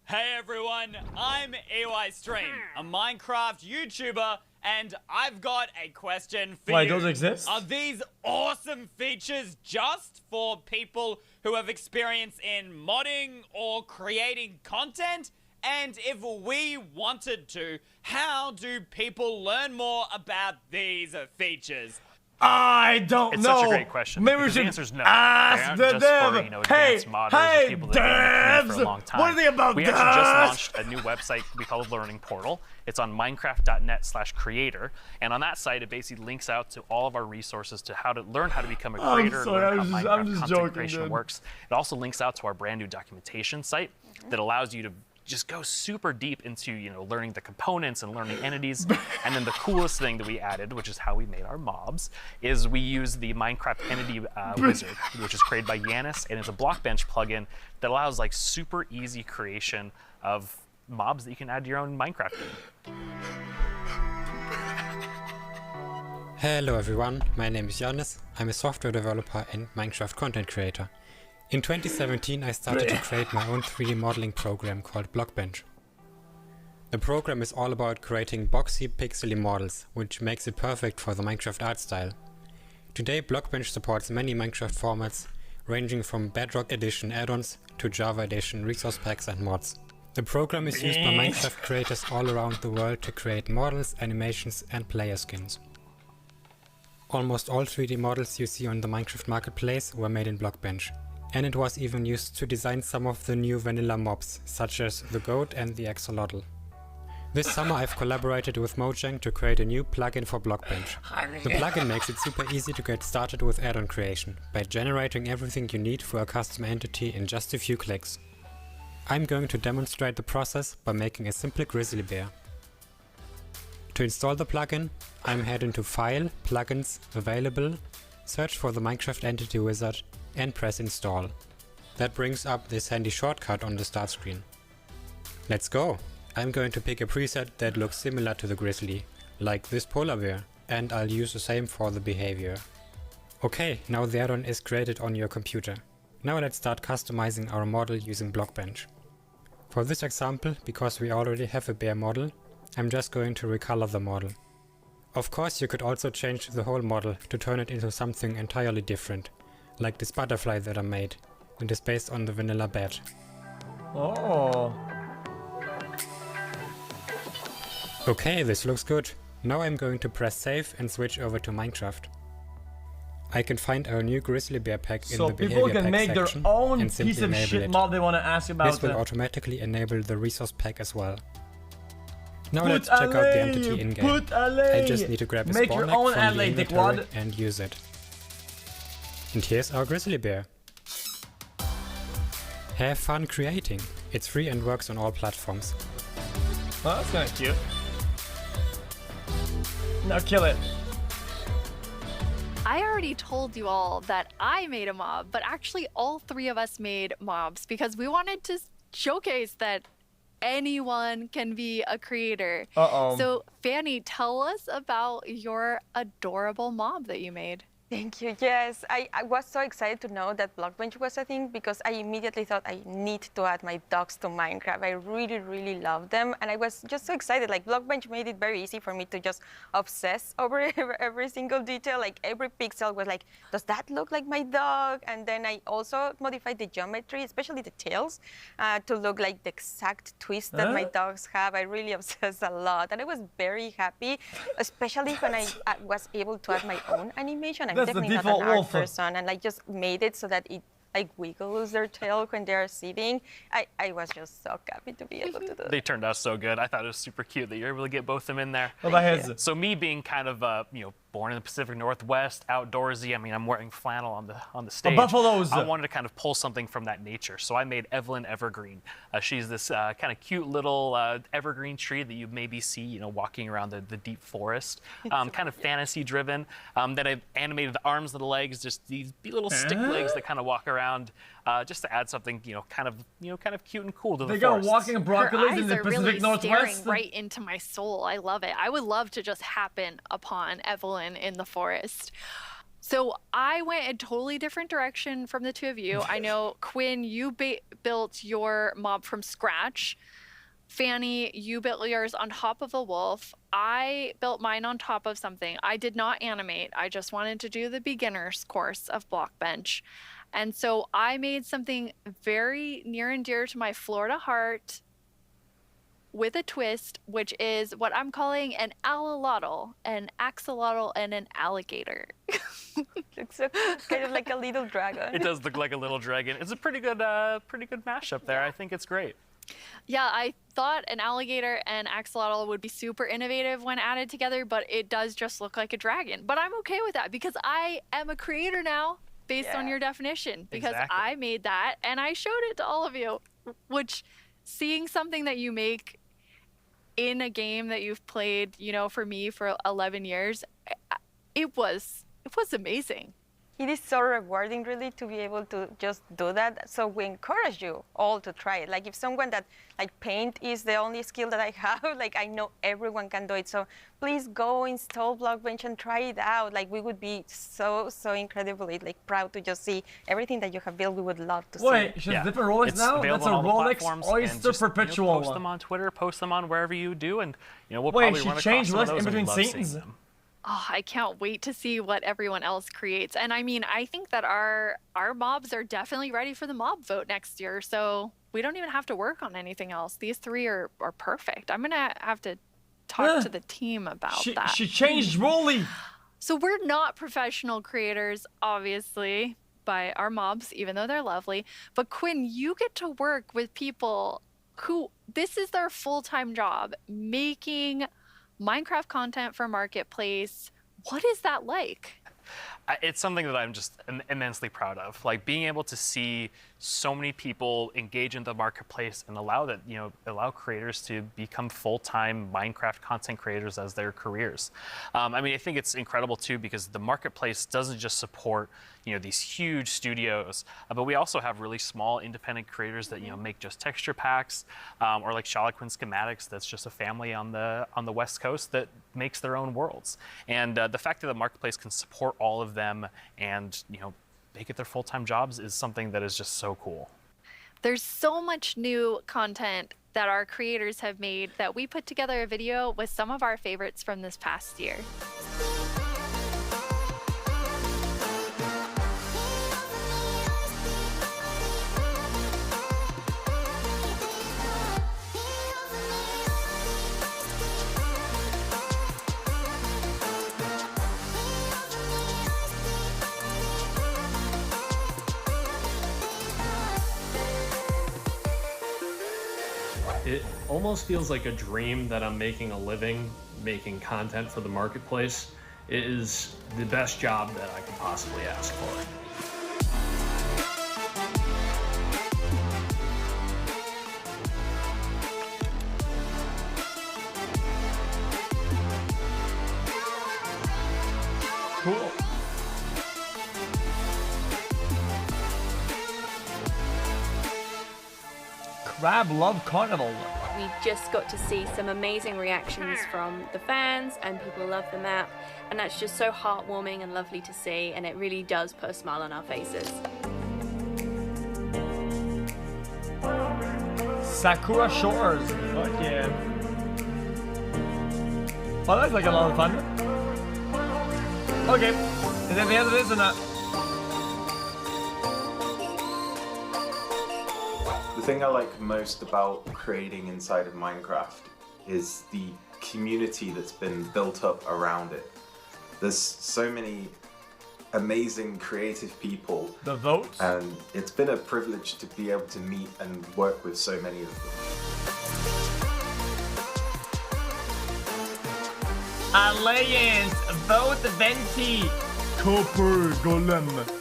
Speaker 8: Hey everyone, I'm EYStream, a Minecraft YouTuber, and I've got a question for
Speaker 6: Why,
Speaker 8: you.
Speaker 6: those exist?
Speaker 8: Are these awesome features just for people who have experience in modding or creating content? And if we wanted to, how do people learn more about these features?
Speaker 6: I don't
Speaker 4: It's
Speaker 6: know.
Speaker 4: such a great question.
Speaker 6: Maybe we
Speaker 4: because the
Speaker 6: should
Speaker 4: answer is no.
Speaker 6: ask
Speaker 4: They aren't
Speaker 6: the
Speaker 4: just
Speaker 6: dev.
Speaker 4: for, advanced modders or people that have been in the community for a long time.
Speaker 6: What are they about,
Speaker 4: We actually just launched a new website we call the Learning Portal. It's on minecraft.net/creator, and on that site, it basically links out to all of our resources to how to learn how to become a creator, learn how Minecraft content creation works. It also links out to our brand new documentation site that allows you to just go super deep into learning the components and learning entities. And then the coolest thing that we added, which is how we made our mobs, is we use the Minecraft entity wizard, which is created by Yanis, and it's a Blockbench plugin that allows like super easy creation of mobs that you can add to your own Minecraft game.
Speaker 12: Hello everyone, my name is Yanis. I'm a software developer and Minecraft content creator. In 2017 I started to create my own 3D modeling program called Blockbench. The program is all about creating boxy pixely models, which makes it perfect for the Minecraft art style. Today Blockbench supports many Minecraft formats, ranging from Bedrock Edition add-ons to Java Edition resource packs and mods. The program is used by Minecraft creators all around the world to create models, animations and player skins. Almost all 3D models you see on the Minecraft marketplace were made in Blockbench. And it was even used to design some of the new vanilla mobs, such as the goat and the axolotl. This summer I've collaborated with Mojang to create a new plugin for Blockbench. The plugin makes it super easy to get started with add-on creation, by generating everything you need for a custom entity in just a few clicks. I'm going to demonstrate the process by making a simple grizzly bear. To install the plugin, I'm heading to File, Plugins, Available, search for the Minecraft Entity Wizard, and press install. That brings up this handy shortcut on the start screen. Let's go! I'm going to pick a preset that looks similar to the grizzly, like this polar bear, and I'll use the same for the behavior. Okay, now the add-on is created on your computer. Now let's start customizing our model using Blockbench. For this example, because we already have a bear model, I'm just going to recolor the model. Of course you could also change the whole model to turn it into something entirely different, like this butterfly that I made, and is based on the vanilla bat.
Speaker 6: Oh.
Speaker 12: Okay, this looks good. Now I'm going to press save and switch over to Minecraft. I can find our new grizzly bear pack in the behavior
Speaker 6: people can
Speaker 12: pack
Speaker 6: make their
Speaker 12: section
Speaker 6: own
Speaker 12: and simply
Speaker 6: piece of
Speaker 12: enable
Speaker 6: shit
Speaker 12: it.
Speaker 6: mob they want to ask about.
Speaker 12: This will automatically enable the resource pack as well. Now let's check out the entity in-game. I just need to grab a spawn egg from the inventory and use it. And here's our grizzly bear. Have fun creating. It's free and works on all platforms.
Speaker 6: Oh, that's kind of cute. Now kill it.
Speaker 13: I already told you all that I made a mob, but actually all three of us made mobs because we wanted to showcase that anyone can be a creator. So Fanny, tell us about your adorable mob that you made.
Speaker 3: Thank you. Yes, I was so excited to know that Blockbench was a thing because I immediately thought I need to add my dogs to Minecraft. I really, really love them. And I was just so excited. Like Blockbench made it very easy for me to just obsess over every single detail. Like every pixel was like, does that look like my dog? And then I also modified the geometry, especially the tails, to look like the exact twist that my dogs have. I really obsessed a lot. And I was very happy, especially when I was able to add my own animation. I'm definitely not an art person, and I just made it so that it like wiggles their tail when they're sitting. I was just so happy to be able to do that.
Speaker 4: They turned out so good. I thought it was super cute that you're able to get both of them in there.
Speaker 6: What about his?
Speaker 4: So me being kind of born in the Pacific Northwest, outdoorsy. I mean, I'm wearing flannel on the stage.
Speaker 6: buffaloes.
Speaker 4: I wanted to kind of pull something from that nature, so I made Evelyn Evergreen. She's this kind of cute little evergreen tree that you maybe see, walking around the deep forest. Kind of fantasy-driven. Then I've animated the arms and the legs, just these little stick legs that kind of walk around, just to add something, kind of cute and cool to the forest.
Speaker 6: They got walking broccoli in the
Speaker 13: Her eyes are
Speaker 6: Pacific
Speaker 13: really
Speaker 6: Northwest.
Speaker 13: staring right into my soul. I love it. I would love to just happen upon Evelyn in the forest. So I went a totally different direction from the two of you. I know, Quinn, you built your mob from scratch. Fanny, you built yours on top of a wolf. I built mine on top of something. I did not animate. I just wanted to do the beginner's course of Blockbench. And so I made something very near and dear to my Florida heart with a twist, which is what I'm calling an axolotl, and an alligator.
Speaker 3: It's kind of like a little dragon.
Speaker 4: It does look like a little dragon. It's a pretty good mashup there. I think it's great.
Speaker 13: Yeah, I thought an alligator and axolotl would be super innovative when added together, but it does just look like a dragon. But I'm okay with that because I am a creator now based on your definition, because I made that and I showed it to all of you, which seeing something that you make in a game that you've played, for me for 11 years, it was amazing.
Speaker 3: It is so rewarding, really, to be able to just do that. So we encourage you all to try it. Like, if someone that, paint is the only skill that I have, I know everyone can do it. So please go install Blockbench and try it out. We would be so incredibly, proud to just see everything that you have built. We would love to see.
Speaker 6: Wait, she's different Rolex now? That's a Rolex Oyster Perpetual.
Speaker 4: Post them on Twitter, post them on wherever you do, and, we'll
Speaker 6: Wait,
Speaker 4: probably run
Speaker 6: she changed
Speaker 4: across some
Speaker 6: Rolex
Speaker 4: of those
Speaker 6: in
Speaker 4: and
Speaker 6: between
Speaker 4: love seeing
Speaker 6: scenes?
Speaker 4: them.
Speaker 13: Oh, I can't wait to see what everyone else creates. And I mean, I think that our mobs are definitely ready for the mob vote next year. So we don't even have to work on anything else. These three are perfect. I'm going to have to talk to the team about that.
Speaker 6: She changed Rolly.
Speaker 13: So we're not professional creators, obviously, by our mobs, even though they're lovely. But Quinn, you get to work with people who, this is their full-time job, making Minecraft content for Marketplace. What is that like?
Speaker 4: It's something that I'm just immensely proud of. Being able to see so many people engage in the marketplace and allow creators to become full-time Minecraft content creators as their careers. I think it's incredible too, because the marketplace doesn't just support these huge studios, but we also have really small independent creators that make just texture packs, or like Charloquin Schematics, that's just a family on the West Coast that makes their own worlds. And the fact that the marketplace can support all of them and make it their full-time jobs is something that is just so cool.
Speaker 13: There's so much new content that our creators have made that we put together a video with some of our favorites from this past year.
Speaker 7: It almost feels like a dream that I'm making a living making content for the marketplace. It is the best job that I could possibly ask for.
Speaker 6: Cool. Crab Love Carnival.
Speaker 9: We just got to see some amazing reactions from the fans, and people love the map, and that's just so heartwarming and lovely to see, and it really does put a smile on our faces.
Speaker 6: Sakura Shores. Fuck yeah. Oh, that's like a lot of fun. Okay. Is that the end of this or not?
Speaker 23: The thing I like most about creating inside of Minecraft is the community that's been built up around it. There's so many amazing creative people.
Speaker 6: The votes?
Speaker 23: And it's been a privilege to be able to meet and work with so many of them.
Speaker 6: Alliance, vote Venti. Copper Golem.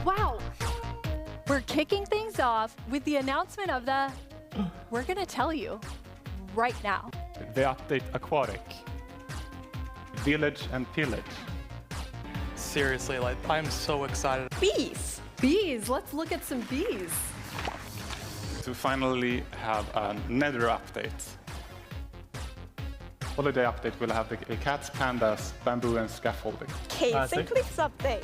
Speaker 13: Wow. We're kicking things off with the announcement of the... We're gonna tell you right now.
Speaker 22: The update Aquatic. Village and Pillage.
Speaker 1: Seriously, like, I'm so excited.
Speaker 13: Bees. Bees. Let's look at some bees.
Speaker 22: To finally have a Nether update. Holiday update will have the cats, pandas, bamboo, and scaffolding.
Speaker 14: Caves and cliffs update.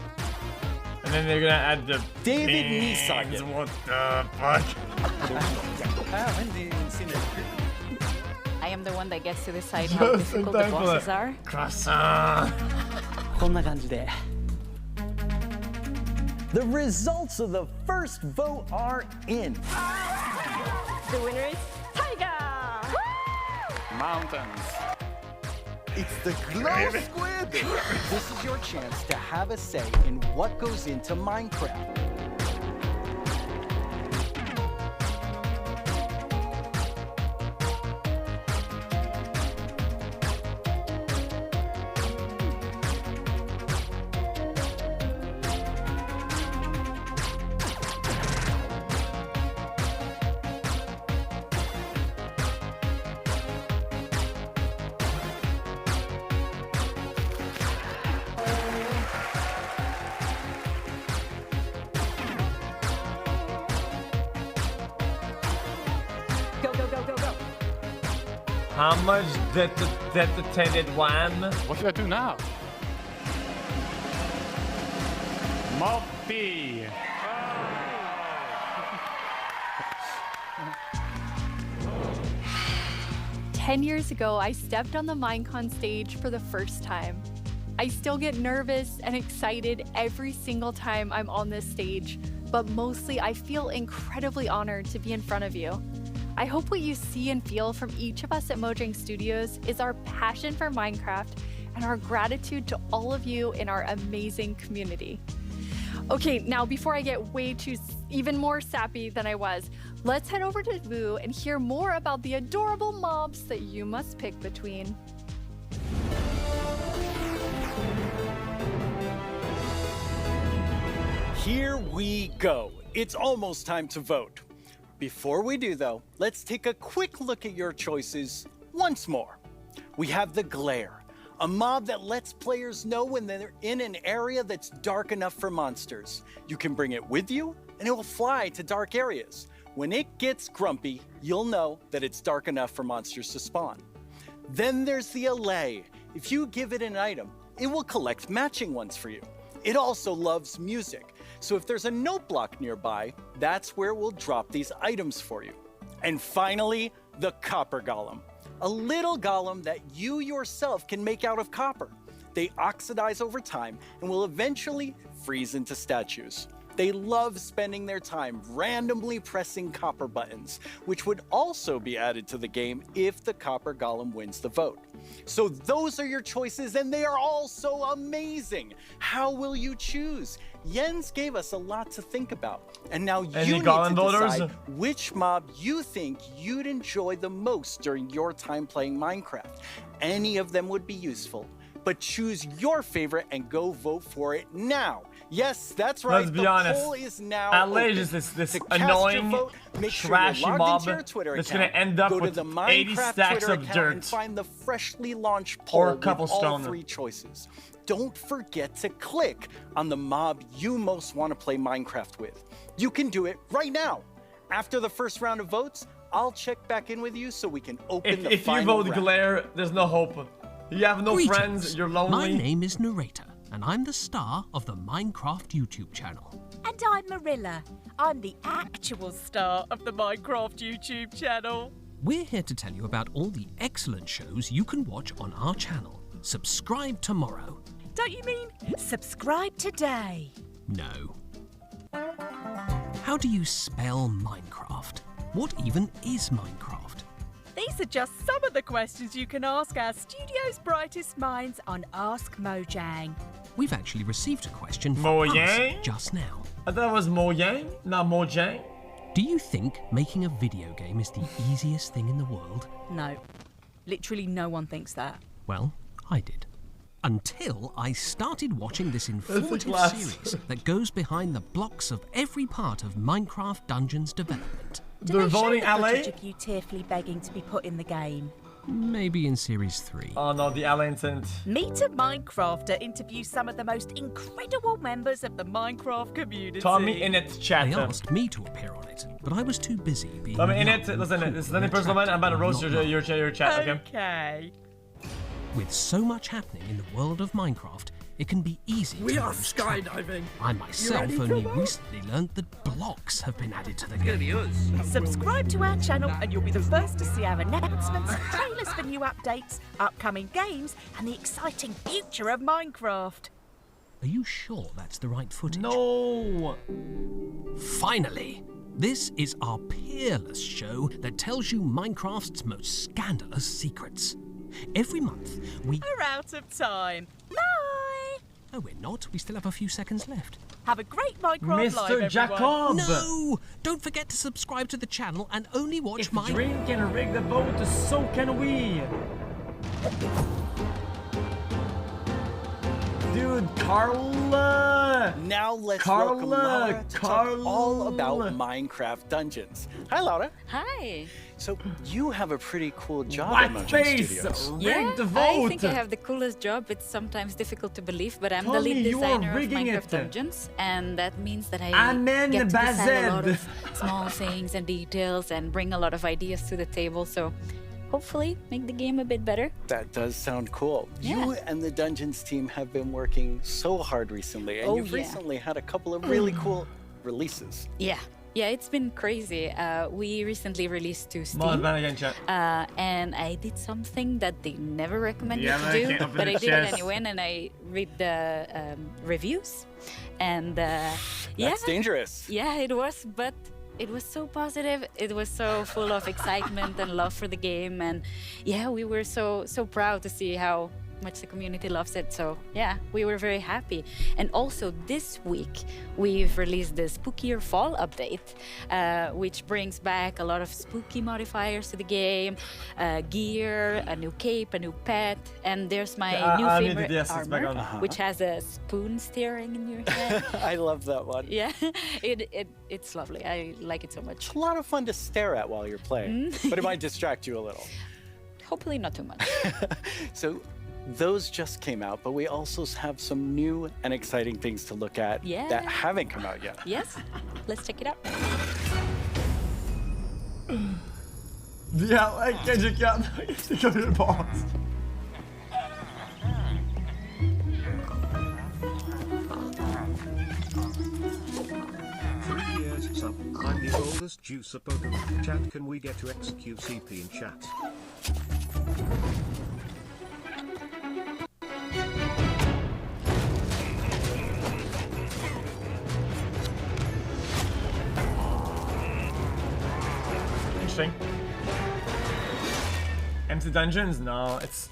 Speaker 6: And then they're gonna add the
Speaker 20: David
Speaker 6: beans.
Speaker 20: Nisagen.
Speaker 6: What the fuck?
Speaker 10: I am the one that gets to decide how difficult the bosses are.
Speaker 6: Croissant.
Speaker 20: こんな感じで。The results of the first vote are in.
Speaker 14: The winner is Tiger!
Speaker 22: Mountains.
Speaker 20: It's the Glow Squid! This is your chance to have a say in what goes into Minecraft.
Speaker 6: How much detonated one?
Speaker 22: What should I do now? Moppy.
Speaker 13: 10 years ago, I stepped on the Minecon stage for the first time. I still get nervous and excited every single time I'm on this stage, but mostly I feel incredibly honored to be in front of you. I hope what you see and feel from each of us at Mojang Studios is our passion for Minecraft and our gratitude to all of you in our amazing community. Okay, now before I get even more sappy than I was, let's head over to Vu and hear more about the adorable mobs that you must pick between.
Speaker 20: Here we go. It's almost time to vote. Before we do, though, let's take a quick look at your choices once more. We have the Glare, a mob that lets players know when they're in an area that's dark enough for monsters. You can bring it with you, and it will fly to dark areas. When it gets grumpy, you'll know that it's dark enough for monsters to spawn. Then there's the Allay. If you give it an item, it will collect matching ones for you. It also loves music. So if there's a note block nearby, that's where it will drop these items for you. And finally, the Copper Golem. A little golem that you yourself can make out of copper. They oxidize over time and will eventually freeze into statues. They love spending their time randomly pressing copper buttons, which would also be added to the game if the Copper Golem wins the vote. So those are your choices, and they are all so amazing. How will you choose? Jens gave us a lot to think about, and now you need to decide which mob you think you'd enjoy the most during your time playing Minecraft. Any of them would be useful, but choose your favorite and go vote for it now. Yes, that's right.
Speaker 6: Let's be honest.
Speaker 20: Poll is now
Speaker 6: Outrage is this annoying, trashy mob that's gonna end up with 80 stacks of dirt
Speaker 20: and find the freshly launched poll
Speaker 6: or
Speaker 20: with
Speaker 6: cobblestone.
Speaker 20: all three choices. Don't forget to click on the mob you most want to play Minecraft with. You can do it right now. After the first round of votes, I'll check back in with you so we can open the final round.
Speaker 6: If you vote Glare, there's no hope. You have no friends, you're lonely.
Speaker 11: My name is Narrator, and I'm the star of the Minecraft YouTube channel.
Speaker 24: And I'm Marilla. I'm the actual star of the Minecraft YouTube channel.
Speaker 11: We're here to tell you about all the excellent shows you can watch on our channel. Subscribe tomorrow.
Speaker 24: Don't you mean subscribe today?
Speaker 11: No. How How do you spell Minecraft? What even is Minecraft?
Speaker 24: These are just some of the questions you can ask our studio's brightest minds on Ask Mojang.
Speaker 11: We've actually received a question from
Speaker 6: Mojang?
Speaker 11: us just now.
Speaker 6: I thought it was Mojang, not Mojang.
Speaker 11: Do you think making a video game is the easiest thing in the world?
Speaker 24: No. Literally no one thinks that.
Speaker 11: Well, I did. Until I started watching this informative
Speaker 6: class.
Speaker 11: series that goes behind the blocks of every part of Minecraft Dungeons development.
Speaker 24: Do they show
Speaker 6: voting
Speaker 24: the
Speaker 6: alley?
Speaker 24: footage of you tearfully begging to be put in the game?
Speaker 11: Maybe in Series 3.
Speaker 6: Oh no, the alley incident.
Speaker 24: Meet a Minecrafter interviews some of the most incredible members of the Minecraft community.
Speaker 6: Tommy in it chat.
Speaker 11: They asked me to appear on it, but I was too busy being
Speaker 6: Tommy in
Speaker 11: young
Speaker 6: it.
Speaker 11: and
Speaker 6: Listen,
Speaker 11: cool
Speaker 6: this is
Speaker 11: and
Speaker 6: nothing personal, man. I'm about to roast
Speaker 11: attractive,
Speaker 6: your chat. Okay.
Speaker 24: Okay.
Speaker 11: With so much happening in the world of Minecraft, it can be easy
Speaker 5: We
Speaker 11: to
Speaker 5: are
Speaker 11: lose track.
Speaker 5: skydiving.
Speaker 11: I
Speaker 5: You
Speaker 11: myself
Speaker 5: ready to
Speaker 11: only
Speaker 5: roll?
Speaker 11: recently learned that blocks have been added to the
Speaker 5: Gonna be
Speaker 11: game.
Speaker 5: us.
Speaker 24: Subscribe to our channel and you'll be the first to see our announcements, trailers for new updates, upcoming games, and the exciting future of Minecraft.
Speaker 11: Are you sure that's the right footage?
Speaker 6: No.
Speaker 11: Finally! This is our peerless show that tells you Minecraft's most scandalous secrets. Every month, we...
Speaker 24: We're out of time. Bye!
Speaker 11: Oh, we're not. We still have a few seconds left.
Speaker 24: Have a great Minecraft live,
Speaker 6: Mr.
Speaker 24: everyone.
Speaker 6: Jacob!
Speaker 11: No! Don't forget to subscribe to the channel and only watch
Speaker 6: If
Speaker 11: my...
Speaker 6: Dream can rig the boat, so can we. Dude, Carla!
Speaker 20: Now let's
Speaker 6: Carla,
Speaker 20: welcome Laura to
Speaker 6: Carla.
Speaker 20: talk all about Minecraft Dungeons. Hi, Laura.
Speaker 10: Hi.
Speaker 20: So you have a pretty cool job at
Speaker 6: What
Speaker 20: Mojang
Speaker 6: face?
Speaker 20: Studios.
Speaker 6: Rig the
Speaker 10: I
Speaker 6: vote.
Speaker 10: think I have the coolest job. It's sometimes difficult to believe, but I'm the
Speaker 6: Tommy,
Speaker 10: lead
Speaker 6: you are
Speaker 10: designer of
Speaker 6: rigging
Speaker 10: Minecraft
Speaker 6: it.
Speaker 10: Dungeons, and that means that I
Speaker 6: Amen,
Speaker 10: get to design a lot
Speaker 6: Bazed.
Speaker 10: of small things and details and bring a lot of ideas to the table. So hopefully make the game a bit better.
Speaker 20: That does sound cool.
Speaker 10: Yeah.
Speaker 20: You and the Dungeons team have been working so hard recently, and
Speaker 10: Oh,
Speaker 20: you've
Speaker 10: yeah.
Speaker 20: recently had a couple of really cool releases.
Speaker 10: Yeah. Yeah, it's been crazy. We recently released to Steam.
Speaker 6: Mod man again, chat.
Speaker 10: And I did something that they never recommended
Speaker 6: Yeah,
Speaker 10: to
Speaker 6: man, I
Speaker 10: do,
Speaker 6: can't open
Speaker 10: but
Speaker 6: the
Speaker 10: I did
Speaker 6: chest.
Speaker 10: it anyway, and I read the reviews, and yeah,
Speaker 20: That's dangerous.
Speaker 10: yeah, it was, but it was so positive. It was so full of excitement and love for the game, and yeah, we were so proud to see how much the community loves it. So yeah, we were very happy. And also this week we've released the Spookier Fall update, which brings back a lot of spooky modifiers to the game, gear, a new cape, a new pet, and there's my new
Speaker 6: I need
Speaker 10: favorite
Speaker 6: the DS, it's back
Speaker 10: armor,
Speaker 6: on.
Speaker 10: which has a spoon steering in your head.
Speaker 20: I love that one.
Speaker 10: Yeah, it's lovely. I like it so much.
Speaker 20: It's a lot of fun to stare at while you're playing, but it might distract you a little.
Speaker 10: Hopefully not too much.
Speaker 20: So those just came out, but we also have some new and exciting things to look at
Speaker 10: Yeah.
Speaker 20: that haven't come out yet.
Speaker 10: Yes, let's check it out.
Speaker 6: Ja, kanske kan. Det kan bli bra.
Speaker 16: Years sub. I'm the oldest juicer Pokemon. Chat, can we get to xQcp in chat?
Speaker 6: Interesting. Empty dungeons? No, it's...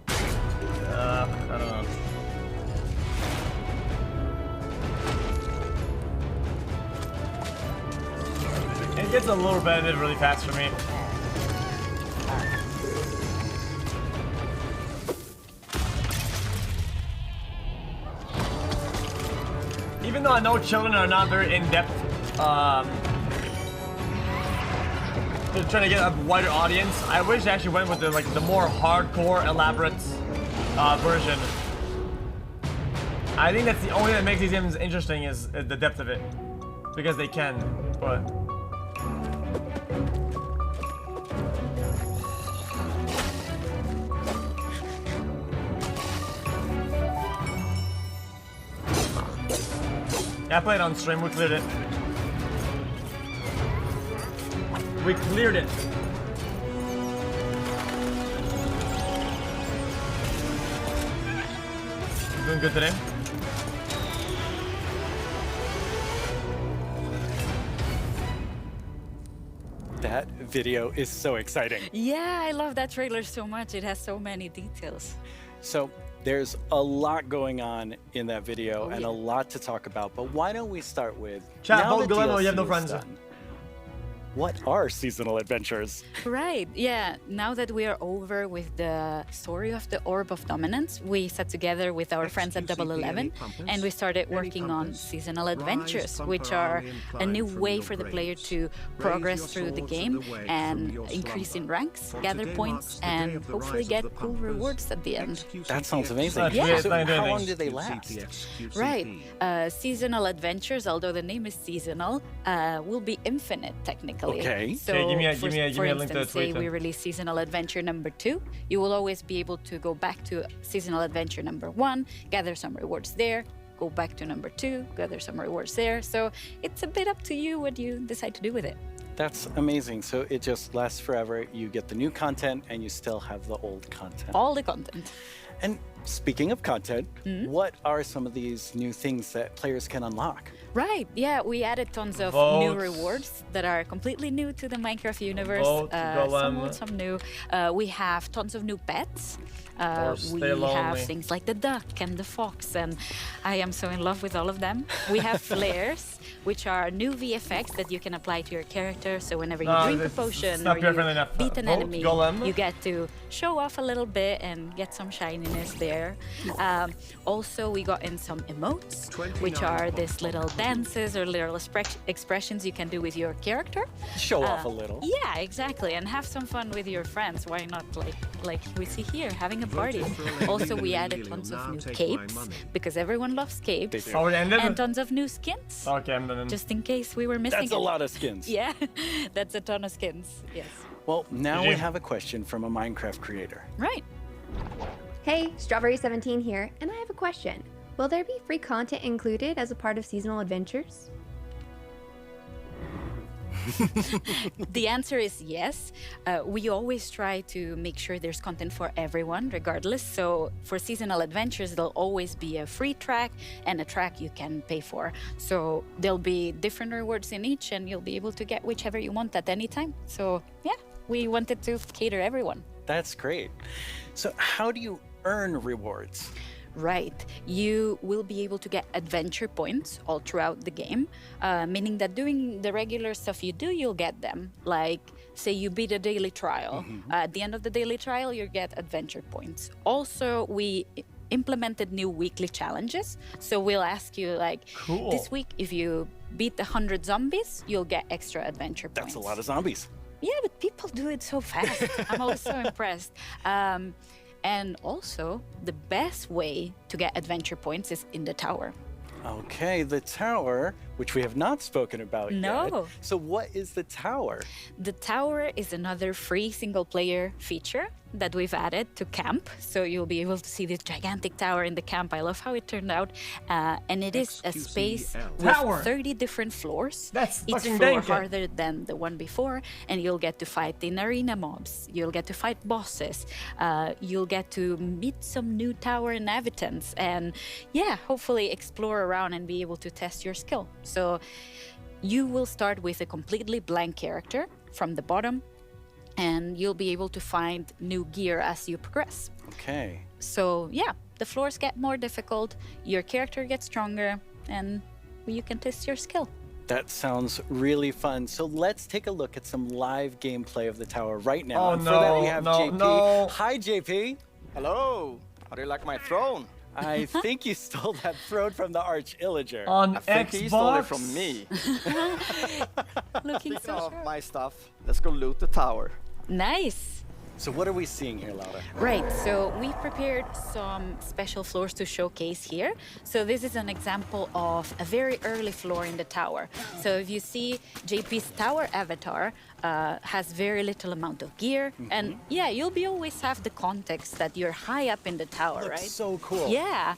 Speaker 6: I don't know. It gets a little repetitive really fast for me. Even though I know children are not very in-depth, they're trying to get a wider audience. I wish I actually went with the more hardcore, elaborate version. I think that's the only thing that makes these games interesting is the depth of it, because they can. But yeah, I played it on stream. We cleared it. We cleared it. Doing good today.
Speaker 20: That video is so exciting.
Speaker 10: Yeah, I love that trailer so much. It has so many details.
Speaker 20: So there's a lot going on in that video and a lot to talk about, but why don't we start with
Speaker 6: Chat,
Speaker 20: now
Speaker 6: vote
Speaker 20: the
Speaker 6: Guillermo, you have
Speaker 20: DLC
Speaker 6: no
Speaker 20: is
Speaker 6: friends.
Speaker 20: done, what are seasonal adventures?
Speaker 10: Right, yeah. Now that we are over with the story of the Orb of Dominance, we sat together with our friends at Double 11 and we started working on seasonal adventures, which are a new way for the player to progress through the game and increase in ranks, gather points, and hopefully get cool rewards at the end.
Speaker 20: That sounds amazing.
Speaker 10: Yeah.
Speaker 20: So how long do they last?
Speaker 10: Right. Seasonal adventures, although the name is seasonal, will be infinite technically.
Speaker 20: Okay.
Speaker 10: So,
Speaker 6: Okay, give me a
Speaker 10: for
Speaker 6: link to the
Speaker 10: instance, say
Speaker 6: tweet
Speaker 10: we
Speaker 6: then.
Speaker 10: release seasonal adventure number 2, you will always be able to go back to seasonal adventure number 1, gather some rewards there, go back to number 2, gather some rewards there. So it's a bit up to you what you decide to do with it.
Speaker 20: That's amazing. So it just lasts forever. You get the new content and you still have the old content.
Speaker 10: All the content.
Speaker 20: And speaking of content, what are some of these new things that players can unlock?
Speaker 10: Right, yeah, we added tons of new rewards that are completely new to the Minecraft universe. Some old, some new. We have tons of new pets. We have things like the duck and the fox, and I am so in love with all of them. We have flares, which are new VFX that you can apply to your character. So whenever you drink a potion or you beat an enemy, you get to show off a little bit and get some shininess there. Also, we got in some emotes, which are these little dances or little expressions you can do with your character.
Speaker 20: Show off a little.
Speaker 10: Yeah, exactly, and have some fun with your friends. Why not, like we see here, having a party. Also, we added tons of new capes because everyone loves capes.
Speaker 6: Oh, it ended?
Speaker 10: And tons of new skins.
Speaker 6: Okay, I'm done.
Speaker 10: Just in case we were missing
Speaker 20: That's a lot of skins.
Speaker 10: Yeah, that's a ton of skins. Yes.
Speaker 20: Well, now we have a question from a Minecraft creator.
Speaker 10: Right.
Speaker 5: Hey, Strawberry17 here, and I have a question. Will there be free content included as a part of seasonal adventures?
Speaker 10: The answer is yes. We always try to make sure there's content for everyone, regardless. So for seasonal adventures, there'll always be a free track and a track you can pay for. So there'll be different rewards in each, and you'll be able to get whichever you want at any time. So yeah, we wanted to cater everyone.
Speaker 20: That's great. So how do you earn rewards?
Speaker 10: Right. You will be able to get adventure points all throughout the game, meaning that doing the regular stuff you do, you'll get them. Like, say you beat a daily trial. At the end of the daily trial, you get adventure points. Also, we implemented new weekly challenges. So we'll ask you, like, this week, if you beat 100 zombies, you'll get extra adventure points.
Speaker 20: That's a lot of zombies.
Speaker 10: Yeah, but people do it so fast. I'm always so impressed. And also, the best way to get adventure points is in the tower.
Speaker 20: Okay, the tower, which we have not spoken about yet. So what is the tower?
Speaker 10: The tower is another free single-player feature that we've added to camp. So you'll be able to see this gigantic tower in the camp. I love how it turned out. And it is a space with 30 different floors.
Speaker 6: That's
Speaker 10: each
Speaker 6: fucking
Speaker 10: floor
Speaker 6: dank.
Speaker 10: harder than the one before. And you'll get to fight in arena mobs. You'll get to fight bosses. You'll get to meet some new tower inhabitants. And yeah, hopefully explore around and be able to test your skill. So you will start with a completely blank character from the bottom, and you'll be able to find new gear as you progress.
Speaker 20: Okay.
Speaker 10: So yeah, the floors get more difficult, your character gets stronger, and you can test your skill.
Speaker 20: That sounds really fun. So let's take a look at some live gameplay of the tower right now.
Speaker 6: Oh,
Speaker 20: And for that, we have
Speaker 6: no,
Speaker 20: JP.
Speaker 6: no.
Speaker 20: Hi, JP.
Speaker 15: Hello. How do you like my throne?
Speaker 20: I think you stole that throne from the Arch-Illager.
Speaker 6: On
Speaker 15: I think he stole it from
Speaker 6: Xbox?
Speaker 15: me.
Speaker 10: Looking
Speaker 15: Speaking of my stuff, let's go loot the tower.
Speaker 10: Nice.
Speaker 20: So what are we seeing here, Laura?
Speaker 10: Right, so we've prepared some special floors to showcase here. So this is an example of a very early floor in the tower. So if you see JP's tower avatar has very little amount of gear. And yeah, you'll be always have the context that you're high up in the tower,
Speaker 20: Looks
Speaker 10: right?
Speaker 20: so cool.
Speaker 10: Yeah.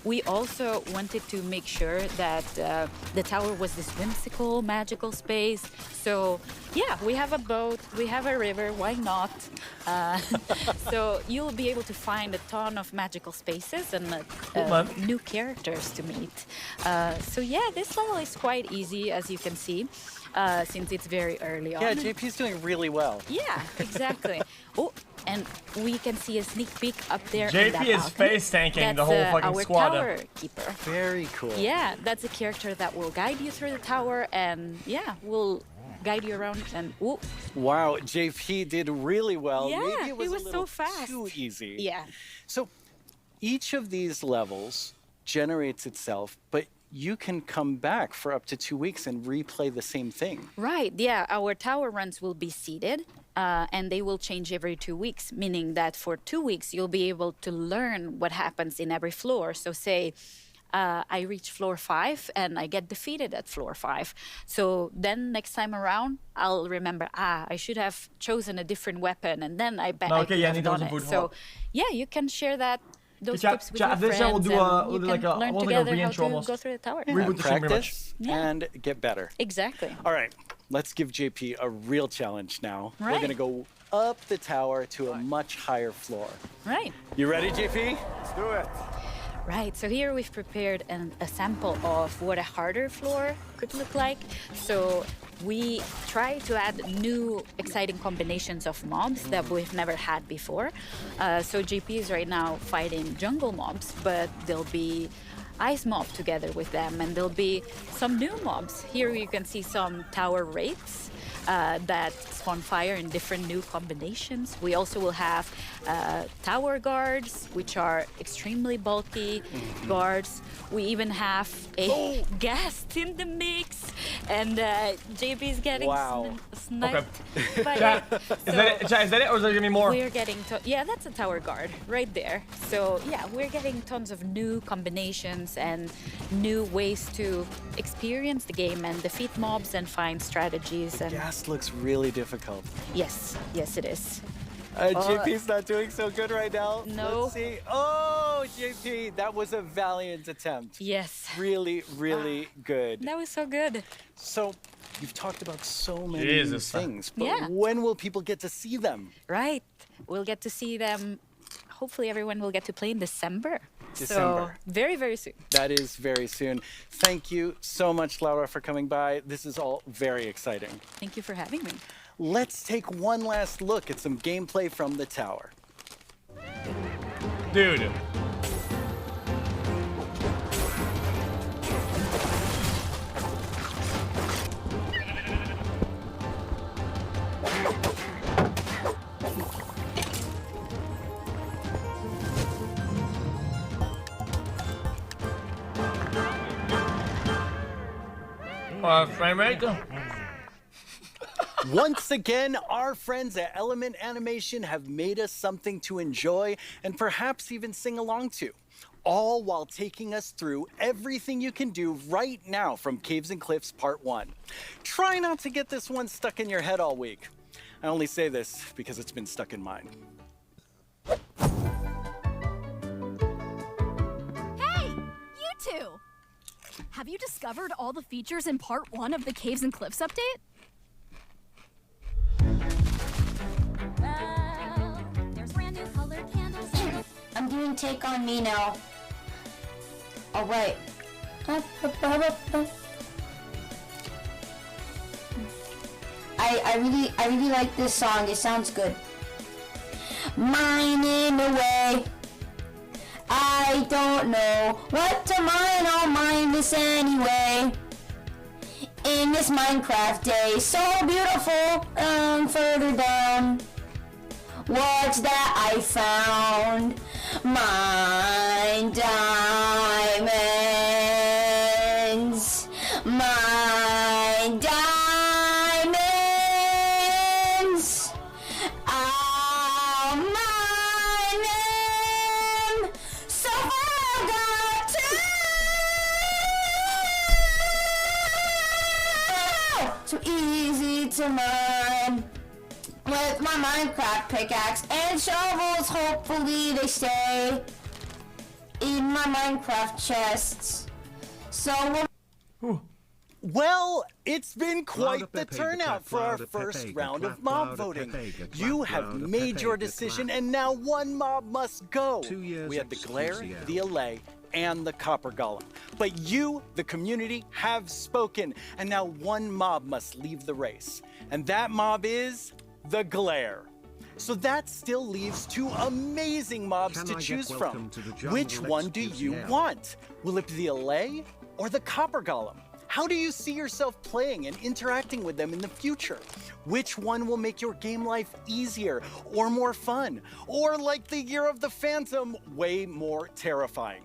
Speaker 10: we also wanted to make sure that the tower was this whimsical, magical space. So yeah, we have a boat, we have a river, why not? So you'll be able to find a ton of magical spaces and new characters to meet. So yeah, this level is quite easy, as you can see, since it's very early on.
Speaker 20: Yeah, JP's doing really well.
Speaker 10: Yeah, exactly. Oh, and we can see a sneak peek up there.
Speaker 6: JP is face tanking the whole fucking
Speaker 10: our
Speaker 6: squad.
Speaker 10: Tower keeper.
Speaker 20: Very cool.
Speaker 10: Yeah, that's a character that will guide you through the tower, and yeah, will guide you around. And ooh.
Speaker 20: Wow, JP did really well.
Speaker 10: Yeah,
Speaker 20: Maybe it was,
Speaker 10: he was
Speaker 20: a little
Speaker 10: so fast.
Speaker 20: too easy.
Speaker 10: Yeah.
Speaker 20: So each of these levels generates itself, but you can come back for up to 2 weeks and replay the same thing.
Speaker 10: Right, yeah, our tower runs will be seeded, and they will change every 2 weeks, meaning that for 2 weeks you'll be able to learn what happens in every floor. So say I reach floor 5 and I get defeated at floor 5. So then next time around, I'll remember, I should have chosen a different weapon, and then I bet I could have done it. So yeah, you can share that. Those tips with your friends,
Speaker 6: we'll do a,
Speaker 10: and you
Speaker 6: like
Speaker 10: can
Speaker 6: a,
Speaker 10: learn
Speaker 6: like
Speaker 10: together
Speaker 6: a
Speaker 10: how to
Speaker 6: almost.
Speaker 10: go through the tower.
Speaker 6: Reboot the stream very much.
Speaker 20: Practice and get better.
Speaker 10: Exactly.
Speaker 20: All right, let's give JP a real challenge now.
Speaker 10: Right.
Speaker 20: We're gonna go up the tower to a much higher floor.
Speaker 10: Right.
Speaker 20: You ready, JP? Let's do it.
Speaker 10: Right, so here we've prepared a sample of what a harder floor could look like. So we try to add new exciting combinations of mobs that we've never had before. So JP is right now fighting jungle mobs, but there'll be ice mob together with them, and there'll be some new mobs. Here you can see some tower wraiths that spawn fire in different new combinations. We also will have tower guards, which are extremely bulky guards. We even have a guest in the mix, and JP is getting sniped.
Speaker 6: Chat, is that it, or is there gonna be more?
Speaker 10: We're getting yeah, that's a tower guard right there. So yeah, we're getting tons of new combinations and new ways to experience the game and defeat mobs and find strategies. And
Speaker 20: Gas looks really difficult.
Speaker 10: yes, yes it is.
Speaker 20: JP's not doing so good right now.
Speaker 10: No.
Speaker 20: Let's see. Oh, JP, that was a valiant attempt.
Speaker 10: Yes.
Speaker 20: Really, really good.
Speaker 10: That was so good.
Speaker 20: So, you've talked about so many
Speaker 6: Jesus.
Speaker 20: things, but
Speaker 10: Yeah.
Speaker 20: when will people get to see them?
Speaker 10: Right. We'll get to see them. Hopefully everyone will get to play in December.
Speaker 20: December.
Speaker 10: So very, very soon.
Speaker 20: That is very soon. Thank you so much, Laura, for coming by. This is all very exciting.
Speaker 10: Thank you for having me.
Speaker 20: Let's take one last look at some gameplay from the tower.
Speaker 6: Dude. Frame rate?
Speaker 20: Once again, our friends at Element Animation have made us something to enjoy and perhaps even sing along to, all while taking us through everything you can do right now from Caves and Cliffs Part 1. Try not to get this one stuck in your head all week. I only say this because it's been stuck in mine.
Speaker 13: Hey, you two! Have you discovered all the features in Part 1 of the Caves and Cliffs update?
Speaker 17: I'm doing Take On Me now. Alright. I really like this song. It sounds good. Mining away. I don't know what to mine. I'll mine this anyway. In this Minecraft day, so beautiful. Further down. What's that I found? Mine diamonds. Mine diamonds. I'll mine them. So far I got two. So easy to mine. With my Minecraft pickaxe and shovels, hopefully they stay. in my Minecraft chests. So
Speaker 20: Well, it's been quite the turnout for our first round of mob voting. You have made your decision, and now one mob must go. We had the Glare, the Allay, and the Copper Golem. But you, the community, have spoken, and now one mob must leave the race. And that mob is the Glare. So that still leaves two amazing mobs to choose from. Which one do you want? Will it be the Allay or the Copper Golem? How do you see yourself playing and interacting with them in the future? Which one will make your game life easier or more fun? Or like the Year of the Phantom, way more terrifying?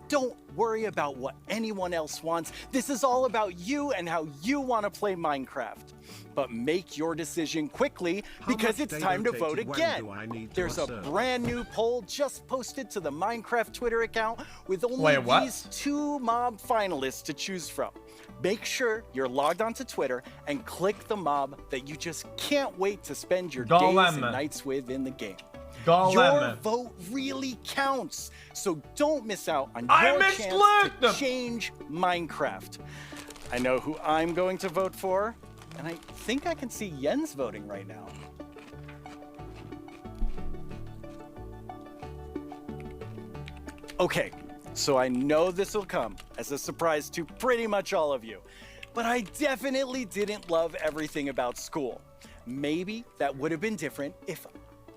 Speaker 20: Don't worry about what anyone else wants. This is all about you and how you want to play Minecraft. But make your decision quickly because it's time to vote again. There's a brand new poll just posted to the Minecraft Twitter account with only these two mob finalists to choose from. Make sure you're logged onto Twitter and click the mob that you just can't wait to spend your days and nights with in the game. Your vote really counts, so don't miss out on your chance to change Minecraft. I know who I'm going to vote for, and I think I can see Jens voting right now. Okay, so I know this will come as a surprise to pretty much all of you, but I definitely didn't love everything about school. Maybe that would have been different if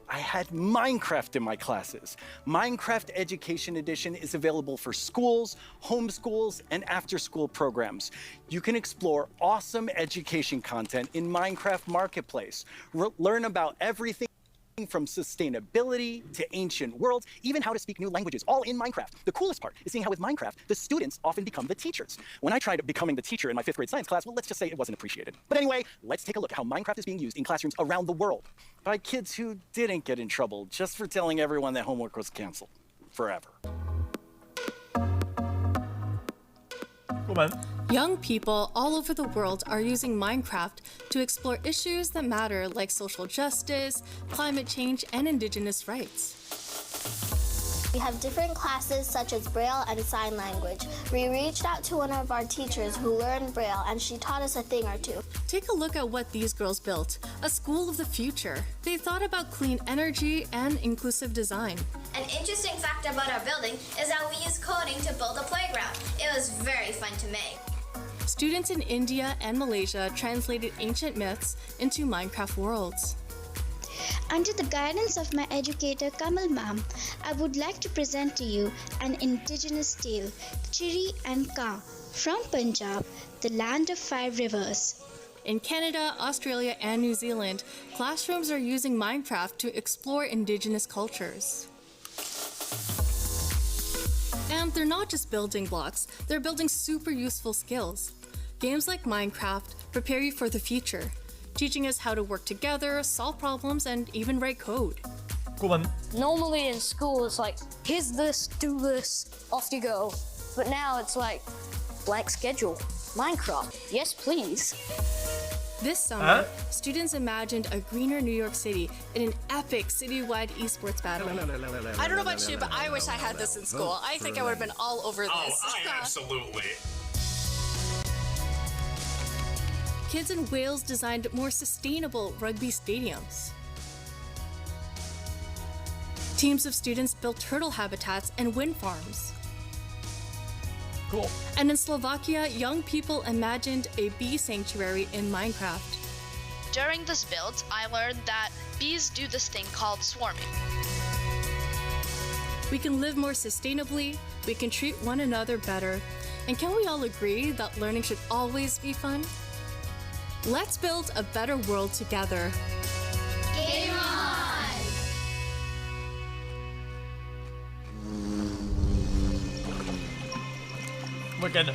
Speaker 20: I had Minecraft in my classes. Minecraft Education Edition is available for schools, homeschools, and after-school programs. You can explore awesome education content in Minecraft Marketplace. Learn about everything from sustainability to ancient worlds, even how to speak new languages, all in Minecraft. The coolest part is seeing how with Minecraft, the students often become the teachers. When I tried becoming the teacher in my 5th grade science class, well, let's just say it wasn't appreciated. But anyway, let's take a look at how Minecraft is being used in classrooms around the world by kids who didn't get in trouble just for telling everyone that homework was canceled forever.
Speaker 6: Cool, man.
Speaker 13: Young people all over the world are using Minecraft to explore issues that matter like social justice, climate change, and indigenous rights.
Speaker 2: We have different classes such as Braille and Sign Language. We reached out to one of our teachers who learned Braille and she taught us a thing or two.
Speaker 13: Take a look at what these girls built, a school of the future. They thought about clean energy and inclusive design.
Speaker 18: An interesting fact about our building is that we used coding to build a playground. It was very fun to make.
Speaker 13: Students in India and Malaysia translated ancient myths into Minecraft worlds.
Speaker 19: Under the guidance of my educator Kamal ma'am, I would like to present to you an indigenous tale, Chiri and Ka, from Punjab, the land of 5 rivers.
Speaker 13: In Canada, Australia, and New Zealand, classrooms are using Minecraft to explore indigenous cultures. And they're not just building blocks, they're building super useful skills. Games like Minecraft prepare you for the future, teaching us how to work together, solve problems, and even write code.
Speaker 6: Cool, man.
Speaker 21: Normally in school, it's like, here's this, do this, off you go. But now it's like, blank schedule, Minecraft, yes please.
Speaker 13: This summer, students imagined a greener New York City in an epic citywide esports battle.
Speaker 25: I don't know about you, but I wish I had this in school. I think I would have been all over this.
Speaker 26: Oh, absolutely.
Speaker 13: Kids in Wales designed more sustainable rugby stadiums. Teams of students built turtle habitats and wind farms.
Speaker 6: Cool.
Speaker 13: And in Slovakia, young people imagined a bee sanctuary in Minecraft.
Speaker 27: During this build, I learned that bees do this thing called swarming.
Speaker 13: We can live more sustainably, we can treat one another better, and can we all agree that learning should always be fun? Let's build a better world together.
Speaker 18: Game on!
Speaker 6: Wicked.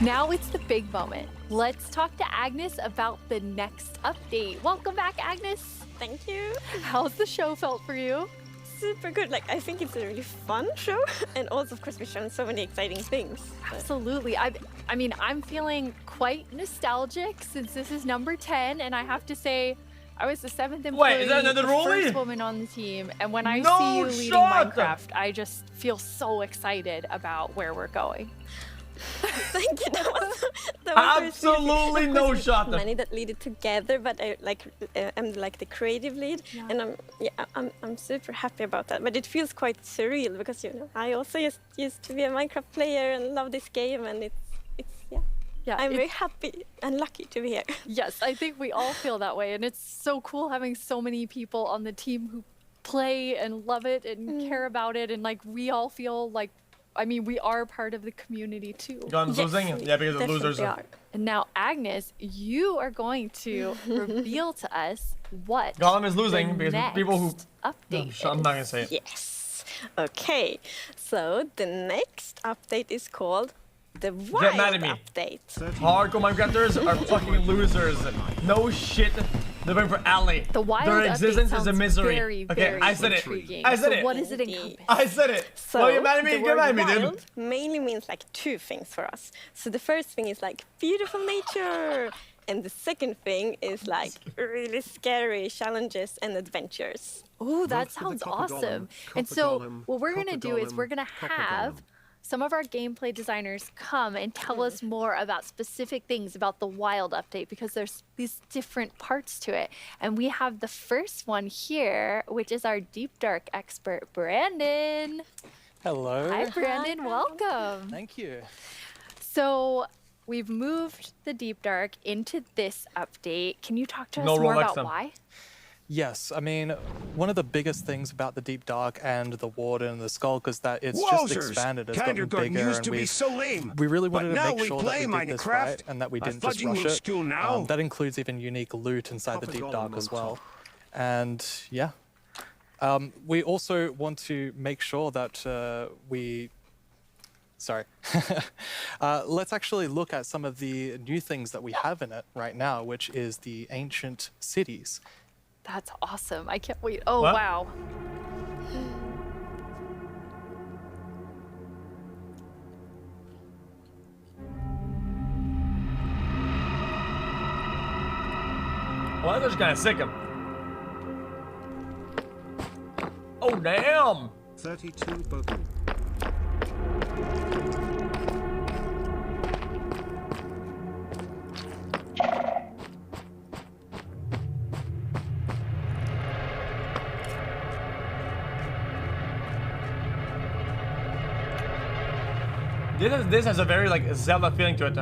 Speaker 13: Now it's the big moment. Let's talk to Agnes about the next update. Welcome back, Agnes.
Speaker 14: Thank you.
Speaker 13: How's the show felt for you?
Speaker 14: Super good. Like, I think it's a really fun show, and also, of course, we've shown so many exciting things.
Speaker 13: Absolutely. I mean, I'm feeling quite nostalgic since this is number 10, and I have to say, I was the 7th employee,
Speaker 6: Wait, is that another
Speaker 13: the
Speaker 6: rollie?
Speaker 13: first woman on the team, and when I
Speaker 6: No
Speaker 13: see you leading
Speaker 6: shot!
Speaker 13: Minecraft, I just feel so excited about where we're going.
Speaker 14: Thank you. That was
Speaker 6: Absolutely no shot.
Speaker 14: Many that lead it together, but I'm like the creative lead, and I'm super happy about that. But it feels quite surreal because I also used to be a Minecraft player and love this game, and it's I'm very happy and lucky to be here.
Speaker 13: Yes, I think we all feel that way, and it's so cool having so many people on the team who play and love it and care about it, and like we all feel like, I mean, we are part of the community too.
Speaker 6: Guns losing? Yeah, because of losers.
Speaker 13: And now, Agnes, you are going to reveal to us what
Speaker 6: Gollum is losing
Speaker 13: the
Speaker 6: because
Speaker 13: next
Speaker 6: people who
Speaker 13: update
Speaker 6: I'm not gonna say it.
Speaker 14: Yes. Okay. So the next update is called the Wild
Speaker 6: Get mad at me.
Speaker 14: update.
Speaker 6: Hardcore Minecrafters are fucking losers. No shit. They're going for alley.
Speaker 13: The Wild
Speaker 6: Their
Speaker 13: update
Speaker 6: existence is a
Speaker 13: sounds
Speaker 6: misery.
Speaker 13: very,
Speaker 6: Okay,
Speaker 13: very
Speaker 6: I said it.
Speaker 13: intriguing.
Speaker 6: I said
Speaker 13: So
Speaker 6: it.
Speaker 13: what does it encompass?
Speaker 6: I said it.
Speaker 14: So
Speaker 6: Well, you're mad at me.
Speaker 14: the
Speaker 6: Get mad at
Speaker 14: word
Speaker 6: me, dude.
Speaker 14: wild mainly means like two things for us. So the first thing is like beautiful nature, and the second thing is like really scary challenges and adventures.
Speaker 13: Oh, that sounds awesome. And so what we're going to do is we're going to have some of our gameplay designers come and tell us more about specific things about the Wild update, because there's these different parts to it. And we have the first one here, which is our Deep Dark expert, Brandon.
Speaker 3: Hello.
Speaker 13: Hi, Brandon. Welcome.
Speaker 3: Thank you.
Speaker 13: So we've moved the Deep Dark into this update. Can you talk to us
Speaker 3: No
Speaker 13: more
Speaker 3: Rolex
Speaker 13: about
Speaker 3: them.
Speaker 13: why?
Speaker 3: Yes, I mean, one of the biggest things about the Deep Dark and the Warden and the Skulk is that it's just
Speaker 4: Wowzers!
Speaker 3: expanded. It's gotten
Speaker 4: Kindergarten
Speaker 3: bigger,
Speaker 4: used
Speaker 3: and
Speaker 4: to be so lame.
Speaker 3: we really
Speaker 4: But
Speaker 3: wanted to
Speaker 4: now
Speaker 3: make
Speaker 4: we
Speaker 3: sure
Speaker 4: play
Speaker 3: that we did this
Speaker 4: Minecraft.
Speaker 3: right and that we
Speaker 4: I
Speaker 3: didn't
Speaker 4: thought
Speaker 3: just
Speaker 4: you
Speaker 3: rush
Speaker 4: moved
Speaker 3: it.
Speaker 4: school now.
Speaker 3: That includes even unique loot inside the Deep Dark as well. And yeah, we also want to make sure that let's actually look at some of the new things that we have in it right now, which is the ancient cities.
Speaker 13: That's awesome. I can't wait. Oh,
Speaker 3: What?
Speaker 13: wow.
Speaker 6: Well, that's kind of sick. Oh, damn.
Speaker 16: 32 Bogu.
Speaker 6: This has a very like Zelda feeling to it.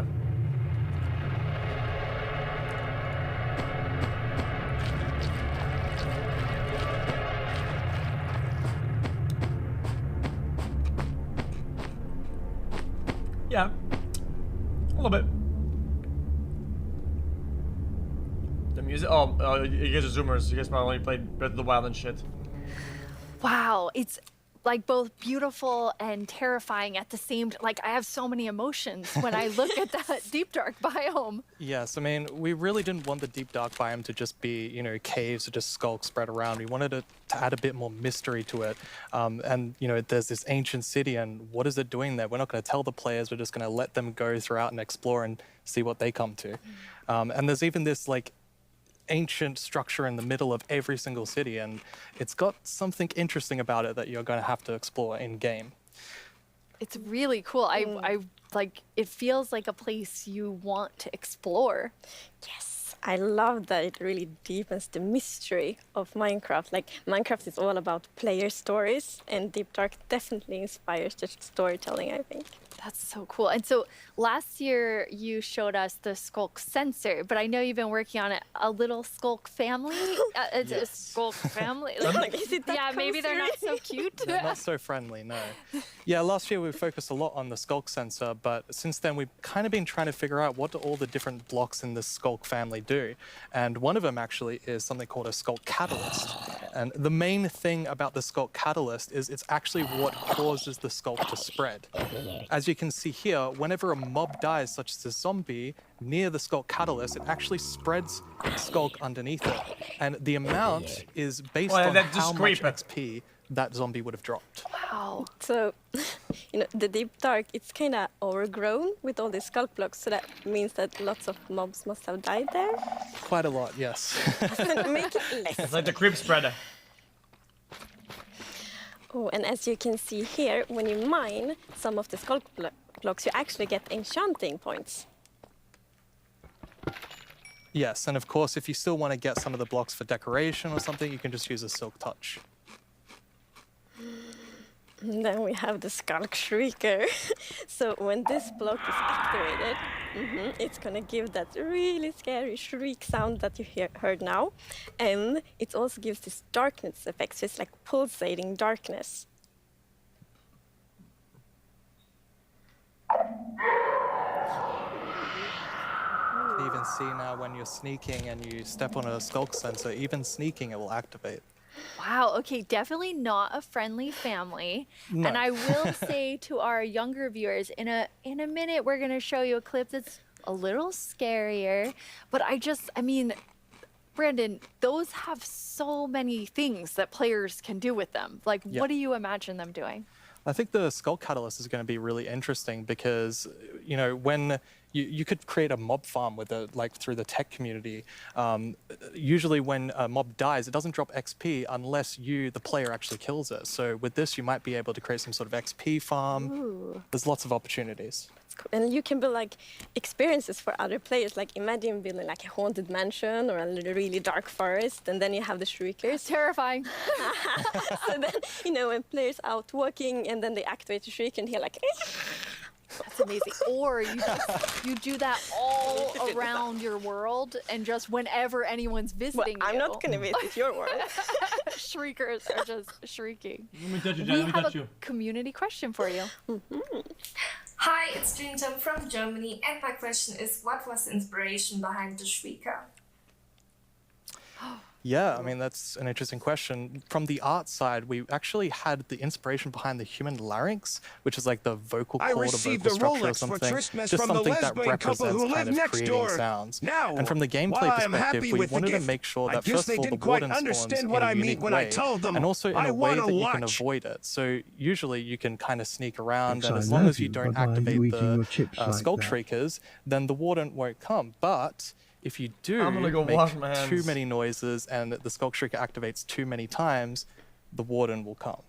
Speaker 6: Yeah, a little bit. The music. Oh, you guys are Zoomers. You guys probably played Breath of the Wild and shit.
Speaker 13: Wow. It's like both beautiful and terrifying at the same time. Like, I have so many emotions when I look at that Deep Dark biome.
Speaker 3: Yes, I mean, we really didn't want the Deep Dark biome to just be, caves or just skulks spread around. We wanted to add a bit more mystery to it. And, there's this ancient city, and what is it doing there? We're not going to tell the players. We're just going to let them go throughout and explore and see what they come to. And there's even this, ancient structure in the middle of every single city, and it's got something interesting about it that you're going to have to explore in game.
Speaker 13: It's really cool. I like, it feels like a place you want to explore.
Speaker 14: Yes, I love that it really deepens the mystery of Minecraft. Like, Minecraft is all about player stories, and Deep Dark definitely inspires the storytelling, I think.
Speaker 13: That's so cool. And so last year you showed us the Skulk sensor, but I know you've been working on a little Skulk family. It's a Skulk family. Yeah, maybe they're not so cute.
Speaker 3: They're not so friendly, no. Yeah, last year we focused a lot on the Skulk sensor, but since then we've kind of been trying to figure out what do all the different blocks in the Skulk family do. And one of them actually is something called a Skulk catalyst. And the main thing about the Skulk catalyst is it's actually what causes the Skulk to spread. As you can see here, whenever a mob dies, such as a zombie, near the Skulk catalyst, it actually spreads Skulk underneath it. And the amount is based on how much XP that zombie would have dropped.
Speaker 14: Wow. So, the deep dark, it's kind of overgrown with all these sculk blocks, so that means that lots of mobs must have died there.
Speaker 3: Quite a lot, yes.
Speaker 14: Make it less.
Speaker 6: It's like the creep spreader.
Speaker 14: Oh, and as you can see here, when you mine some of the sculk blocks, you actually get enchanting points.
Speaker 3: Yes, and of course, if you still want to get some of the blocks for decoration or something, you can just use a silk touch.
Speaker 14: And then we have the Skulk Shrieker. So when this block is activated, it's gonna give that really scary shriek sound that you heard now. And it also gives this darkness effect, so it's like pulsating darkness.
Speaker 3: You can even see now when you're sneaking and you step on a skulk sensor, even sneaking it will activate.
Speaker 13: Wow, okay, definitely not a friendly family.
Speaker 3: No.
Speaker 13: And I will say to our younger viewers, in a minute, we're gonna show you a clip that's a little scarier. But I mean, Brandon, those have so many things that players can do with them. Like,
Speaker 3: Yeah.
Speaker 13: what do you imagine them doing?
Speaker 3: I think the Skull Catalyst is going to be really interesting because, when you could create a mob farm with through the tech community. Usually when a mob dies, it doesn't drop XP unless the player actually kills it. So with this, you might be able to create some sort of XP farm.
Speaker 14: Ooh.
Speaker 3: There's lots of opportunities.
Speaker 14: And you can build like experiences for other players. Like imagine building like a haunted mansion or a really dark forest, and then you have the shriekers.
Speaker 13: Terrifying.
Speaker 14: So then, when players out walking and then they activate the shriek and hear like.
Speaker 13: That's amazing. Or you do that all around your world, and just whenever anyone's visiting
Speaker 14: I'm not going to visit your world.
Speaker 13: Shriekers are just shrieking.
Speaker 6: Let me touch you,
Speaker 13: We
Speaker 6: Jen. Let me
Speaker 13: have
Speaker 6: touch
Speaker 13: a
Speaker 6: you.
Speaker 13: community question for you.
Speaker 4: Hi, it's Jinjam from Germany, and my question is, what was the inspiration behind the Shrieker?
Speaker 3: Yeah, I mean, that's an interesting question. From the art side, we actually had the inspiration behind the human larynx, which is like the vocal cord or vocal structure or something. Just something that represents kind of creating sounds. And from the gameplay perspective, we wanted to make sure that first of all, the warden spawns in a unique way, and also in a way that you can avoid it. So usually you can kind of sneak around, and as long as you don't activate the skull shriekers, then the warden won't come. But if you do make too many noises and the Skulk Shrieker activates too many times, the warden will come.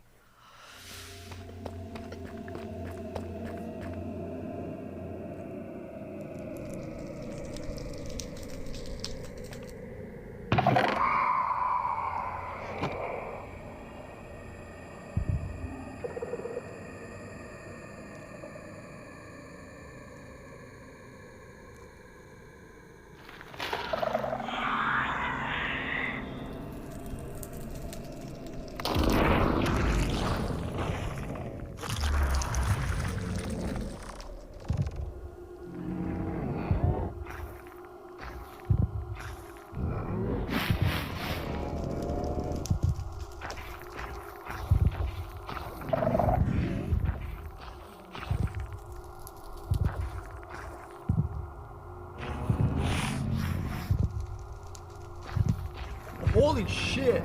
Speaker 6: Holy shit!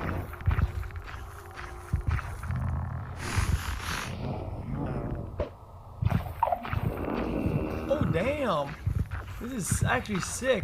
Speaker 6: Oh damn! This is actually sick.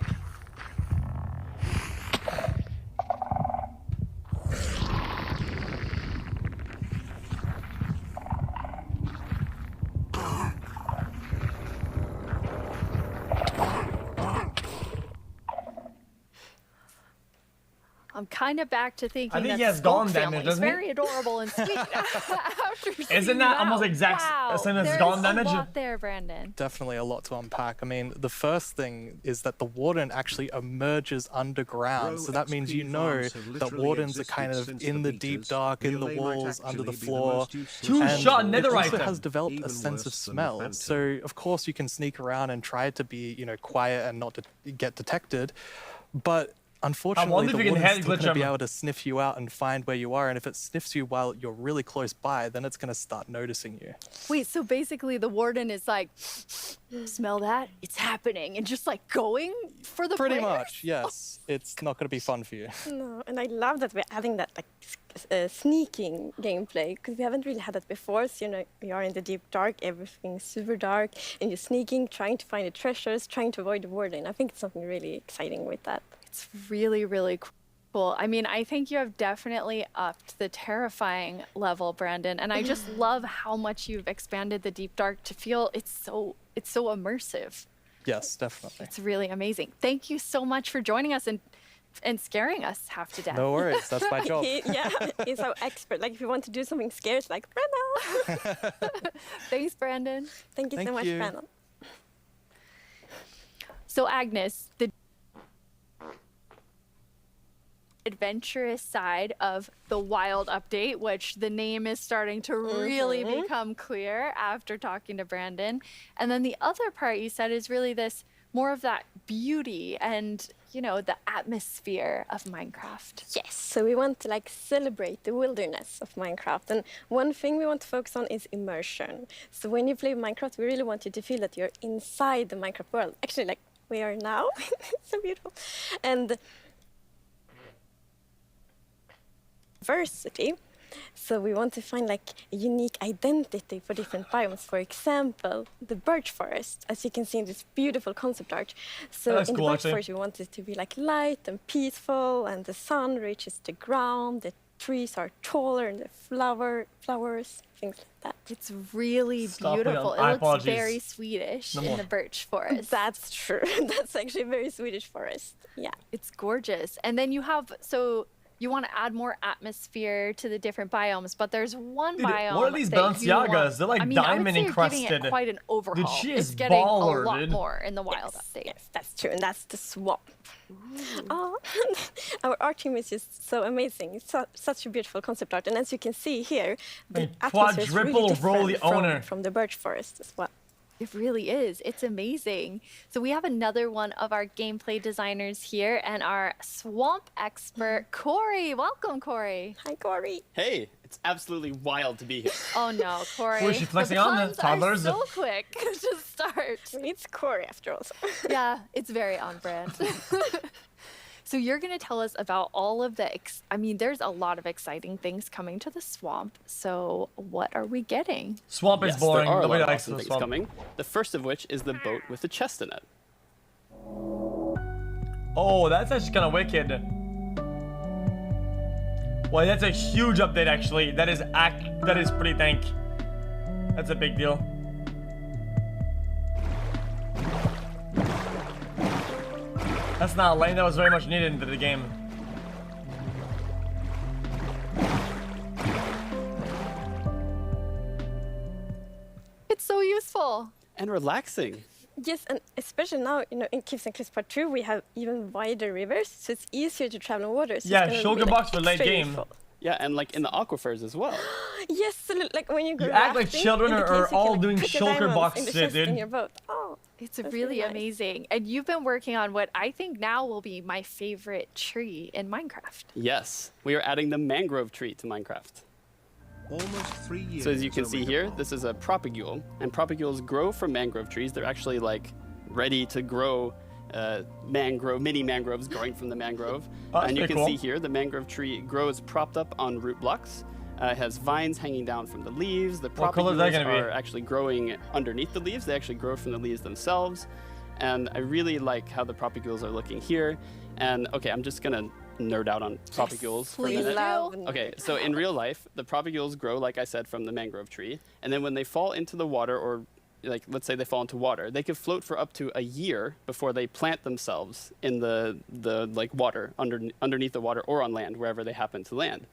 Speaker 13: I'm kind of back to thinking
Speaker 6: think
Speaker 13: that
Speaker 6: he has
Speaker 13: Skulk
Speaker 6: Gone
Speaker 13: family
Speaker 6: damage,
Speaker 13: is
Speaker 6: doesn't he?
Speaker 13: very adorable and sweet.
Speaker 6: Isn't that almost exact same as Gone damage?
Speaker 13: There's a lot there, Brandon.
Speaker 3: Definitely a lot to unpack. I mean, the first thing is that the warden actually emerges underground. So that means that wardens are kind of in the deep dark, in the walls, under the floor.
Speaker 6: Two-shot
Speaker 3: It also
Speaker 6: netherite.
Speaker 3: has developed a sense of smell. So, of course, you can sneak around and try to be, quiet and not to get detected. But unfortunately,
Speaker 6: wonder
Speaker 3: the
Speaker 6: if you can
Speaker 3: warden's
Speaker 6: head
Speaker 3: still
Speaker 6: glitch
Speaker 3: going to be
Speaker 6: him.
Speaker 3: able to sniff you out and find where you are. And if it sniffs you while you're really close by, then it's going to start noticing you.
Speaker 13: Wait, so basically the warden is like, smell that? It's happening. And just like going for the
Speaker 3: Pretty
Speaker 13: players?
Speaker 3: much, yes. It's not going to be fun for you.
Speaker 14: No, and I love that we're adding that like sneaking gameplay, because we haven't really had that before. So, you know, you are in the deep dark, everything's super dark, and you're sneaking, trying to find the treasures, trying to avoid the warden. I think it's something really exciting with that.
Speaker 13: It's really, really cool. I mean, I think you have definitely upped the terrifying level, Brandon, and I just love how much you've expanded the deep dark to feel it's so immersive.
Speaker 3: Yes, definitely.
Speaker 13: It's really amazing. Thank you so much for joining us and scaring us half to death.
Speaker 3: No worries, that's my job.
Speaker 14: He's our expert. Like, if you want to do something scary, it's like, Brandon.
Speaker 13: Thanks, Brandon.
Speaker 14: Thank you so much, Brandon.
Speaker 13: So, Agnes, the adventurous side of the wild update, which the name is starting to really become clear after talking to Brandon. And then the other part you said is really this more of that beauty and, you know, the atmosphere of Minecraft.
Speaker 14: Yes, so we want to like celebrate the wilderness of Minecraft. And one thing we want to focus on is immersion. So when you play Minecraft, we really want you to feel that you're inside the Minecraft world. Actually, like we are now. So beautiful. And diversity. So we want to find like a unique identity for different biomes. For example, the birch forest, as you can see in this beautiful concept art. So in the birch forest, we want it to be like light and peaceful, and the sun reaches the ground. The trees are taller, and the flowers, things like that.
Speaker 13: It's really beautiful. It looks very Swedish in the birch forest.
Speaker 14: That's true. That's actually a very Swedish forest. Yeah,
Speaker 13: it's gorgeous. And then you have you want to add more atmosphere to the different biomes, but there's one biome.
Speaker 6: What are these Balenciagas? They're like diamond encrusted.
Speaker 13: You're giving it quite an overhaul.
Speaker 6: Dude, she is
Speaker 13: it's getting
Speaker 6: baller,
Speaker 13: a lot
Speaker 6: dude.
Speaker 13: more in the wild update.
Speaker 14: Yes, that's true, and that's the swamp. Oh, our art team is just so amazing. It's such a beautiful concept art, and as you can see here, the atmosphere is really different from the birch forest as well.
Speaker 13: It really is. It's amazing. So we have another one of our gameplay designers here and our swamp expert, Corey. Welcome, Corey.
Speaker 14: Hi, Corey.
Speaker 1: Hey, it's absolutely wild to be here.
Speaker 13: Oh no, Corey.
Speaker 6: Who is she flexing on? The toddlers?
Speaker 13: Are so quick to start.
Speaker 14: It's Corey after all.
Speaker 13: Yeah, it's very on brand. So you're going to tell us about all of the, there's a lot of exciting things coming to the swamp. So what are we getting?
Speaker 6: Swamp is boring.
Speaker 1: There are a lot of
Speaker 6: likes
Speaker 1: awesome
Speaker 6: the
Speaker 1: things
Speaker 6: swamp.
Speaker 1: coming. The first of which is the boat with the chest in it.
Speaker 6: Oh, that's actually kind of wicked. Well, that's a huge update actually. That is pretty dank. That's a big deal. That's not a lane that was very much needed into the game.
Speaker 13: It's so useful.
Speaker 1: And relaxing.
Speaker 14: Yes, and especially now, you know, in Caves and Cliffs Part 2, we have even wider rivers, so it's easier to travel on water. So
Speaker 6: yeah, Shulker Box for late game.
Speaker 1: Yeah, and like in the aquifers as well.
Speaker 14: Yes, so like when you go
Speaker 6: act like children are all doing Shulker Box shit, dude.
Speaker 14: In your boat. Oh,
Speaker 13: it's really amazing. And you've been working on what I think now will be my favorite tree in Minecraft.
Speaker 1: Yes, we are adding the mangrove tree to Minecraft.
Speaker 16: Almost 3 years.
Speaker 1: So as you can see here, this is a propagule, and propagules grow from mangrove trees. They're actually like ready to grow mini mangroves growing from the mangrove. And you can see here the mangrove tree grows propped up on root blocks. It has vines hanging down from the leaves. The propagules are actually growing underneath the leaves. They actually grow from the leaves themselves. And I really like how the propagules are looking here. And okay, I'm just gonna nerd out on propagules for a minute. Okay, so in real life, the propagules grow, like I said, from the mangrove tree. And then when they fall into the water, or like let's say they fall into water, they can float for up to a year before they plant themselves in the like water, underneath the water or on land, wherever they happen to land.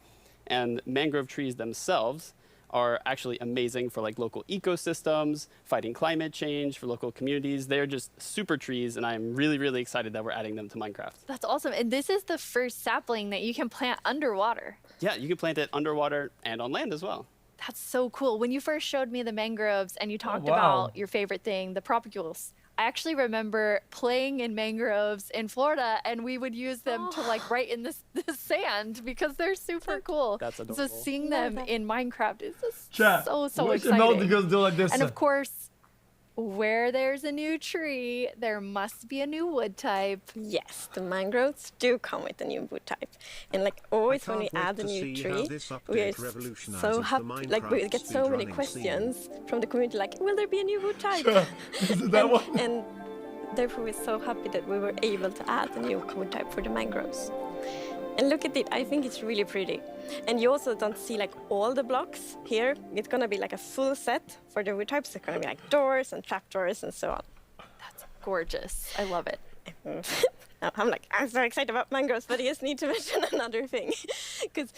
Speaker 1: And mangrove trees themselves are actually amazing for like local ecosystems, fighting climate change, for local communities. They're just super trees, and I'm really, really excited that we're adding them to Minecraft.
Speaker 13: That's awesome. And this is the first sapling that you can plant underwater.
Speaker 1: Yeah, you can plant it underwater and on land as well.
Speaker 13: That's so cool. When you first showed me the mangroves and you talked about your favorite thing, the propagules, I actually remember playing in mangroves in Florida, and we would use them to like write in the sand because they're super cool.
Speaker 1: That's adorable.
Speaker 13: So seeing them in Minecraft is just
Speaker 6: Chat,
Speaker 13: so
Speaker 6: what
Speaker 13: exciting.
Speaker 6: should Melody girls do like this?
Speaker 13: And of course, Where there's a new tree, there must be a new wood type.
Speaker 14: Yes, the mangroves do come with a new wood type. And like always when we add a new tree, we are so happy, like we get so many questions from the community like, will there be a new wood type? And therefore we're so happy that we were able to add a new wood type for the mangroves. And look at it, I think it's really pretty. And you also don't see like all the blocks here. It's gonna be like a full set for the wood types. It's gonna be like doors and trapdoors and so on.
Speaker 13: That's gorgeous. I love it.
Speaker 14: I'm so excited about mangroves, but I just need to mention another thing. Because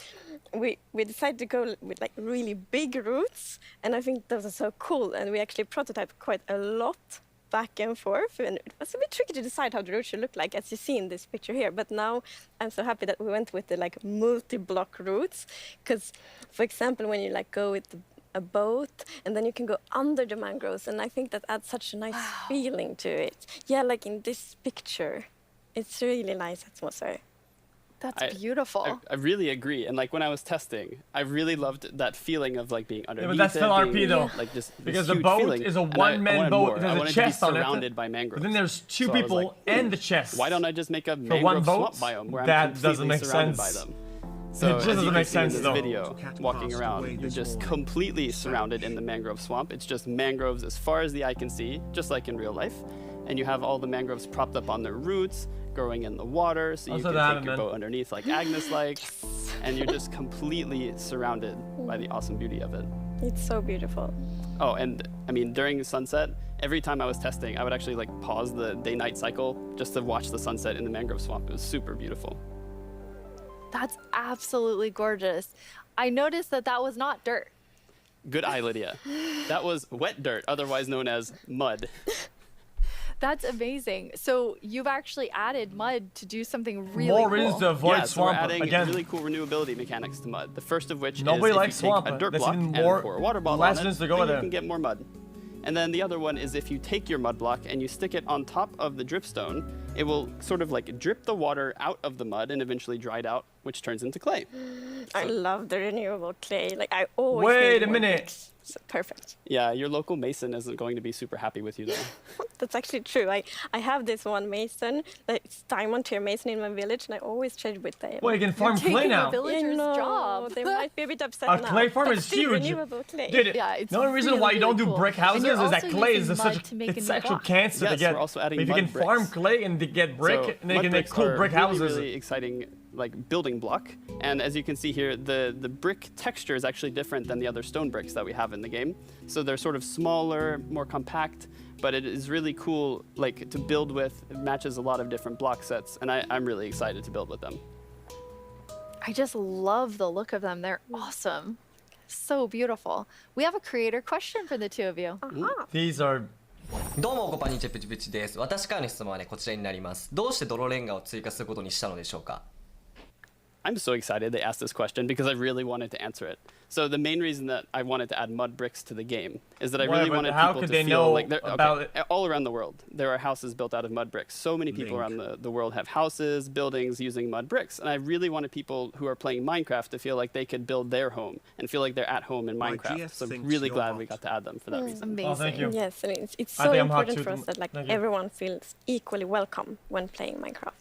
Speaker 14: we decided to go with like really big roots, and I think those are so cool. And we actually prototyped quite a lot back and forth, and it was a bit tricky to decide how the route should look like, as you see in this picture here. But now I'm so happy that we went with the like multi-block routes, because for example when you like go with a boat and then you can go under the mangroves, and I think that adds such a nice feeling to it. Yeah, like in this picture, it's really nice atmosphere.
Speaker 13: That's beautiful.
Speaker 1: I really agree. And like when I was testing, I really loved that feeling of like being underneath.
Speaker 6: Yeah, but that's still RP though.
Speaker 1: Like just
Speaker 6: because the boat is a one-man boat. There's a chest on it.
Speaker 1: Surrounded by mangroves.
Speaker 6: But then there's two people and the chest.
Speaker 1: Why don't I just make a
Speaker 6: for one
Speaker 1: mangrove
Speaker 6: boat?
Speaker 1: swamp biome where
Speaker 6: That
Speaker 1: I'm completely
Speaker 6: doesn't make
Speaker 1: surrounded
Speaker 6: sense.
Speaker 1: by them? So
Speaker 6: it just doesn't make sense
Speaker 1: in this
Speaker 6: though.
Speaker 1: video, walking around, you're just completely surrounded in the mangrove swamp. It's just mangroves as far as the eye can see, just like in real life. And you have all the mangroves propped up on their roots, growing in the water, so you can take your boat underneath like Agnes likes, and you're just completely surrounded by the awesome beauty of it.
Speaker 14: It's so beautiful.
Speaker 1: Oh, and I mean, during sunset, every time I was testing, I would actually like pause the day-night cycle just to watch the sunset in the mangrove swamp. It was super beautiful.
Speaker 13: That's absolutely gorgeous. I noticed that that was not dirt.
Speaker 1: Good eye, Lydia. That was wet dirt, otherwise known as mud.
Speaker 13: That's amazing. So you've actually added mud to do something really
Speaker 6: More
Speaker 13: cool.
Speaker 6: reasons to avoid
Speaker 1: So we're
Speaker 6: swamp
Speaker 1: adding
Speaker 6: again.
Speaker 1: really cool renewability mechanics to mud. The first of which
Speaker 6: Nobody
Speaker 1: is
Speaker 6: likes
Speaker 1: if you take
Speaker 6: swamp.
Speaker 1: a dirt
Speaker 6: That's
Speaker 1: block
Speaker 6: even
Speaker 1: and
Speaker 6: more
Speaker 1: pour a water bottle on it,
Speaker 6: lessons to go
Speaker 1: then
Speaker 6: there.
Speaker 1: you can get more mud. And then the other one is if you take your mud block and you stick it on top of the dripstone, it will sort of like drip the water out of the mud and eventually dry it out, which turns into clay.
Speaker 14: I love the renewable clay. Like I always
Speaker 6: Wait
Speaker 14: need
Speaker 6: a
Speaker 14: more
Speaker 6: minute.
Speaker 14: bricks. So perfect.
Speaker 1: Yeah, your local mason isn't going to be super happy with you though.
Speaker 14: That's actually true. I have this one mason, it's diamond tier mason in my village, and I always trade with them.
Speaker 6: Well, you can farm clay now.
Speaker 13: Villager's job.
Speaker 14: They might be a bit upset
Speaker 6: A
Speaker 14: now.
Speaker 6: clay farm
Speaker 14: But
Speaker 6: is
Speaker 14: still
Speaker 6: huge.
Speaker 14: renewable clay.
Speaker 6: Dude,
Speaker 13: Yeah, it's
Speaker 6: the only reason why you don't do brick houses is that clay is such it's actual cancer to
Speaker 1: Yes,
Speaker 6: get.
Speaker 1: we're also adding
Speaker 6: If you
Speaker 1: mud
Speaker 6: can
Speaker 1: bricks.
Speaker 6: farm clay and to get brick,
Speaker 1: So
Speaker 6: and then you
Speaker 1: mud
Speaker 6: can make
Speaker 1: bricks
Speaker 6: cool
Speaker 1: are
Speaker 6: brick
Speaker 1: really,
Speaker 6: houses.
Speaker 1: really exciting like building block. And as you can see here, the brick texture is actually different than the other stone bricks that we have in the game. So they're sort of smaller, more compact, but it is really cool like to build with. It matches a lot of different block sets, and I'm really excited to build with them.
Speaker 13: I just love the look of them. They're awesome. So beautiful. We have a creator question for the two of you.
Speaker 6: These are
Speaker 7: どうもこんにちはプチプチです。私からの質問はねこちらになります。どうして泥レンガを追加することにしたのでしょうか。
Speaker 1: I'm so excited they asked this question because I really wanted to answer it. So the main reason that I wanted to add mud bricks to the game is that I really
Speaker 6: but
Speaker 1: wanted
Speaker 6: how
Speaker 1: people
Speaker 6: could
Speaker 1: to
Speaker 6: they
Speaker 1: feel
Speaker 6: know
Speaker 1: like they're
Speaker 6: about
Speaker 1: okay, all around the world. There are houses built out of mud bricks. So many people around the world have houses, buildings using mud bricks. And I really wanted people who are playing Minecraft to feel like they could build their home and feel like they're at home in Minecraft. So I'm really glad we got to add them for that reason.
Speaker 13: Amazing.
Speaker 6: Oh, thank you.
Speaker 14: Yes, and it's so important for us that like everyone feels equally welcome when playing Minecraft.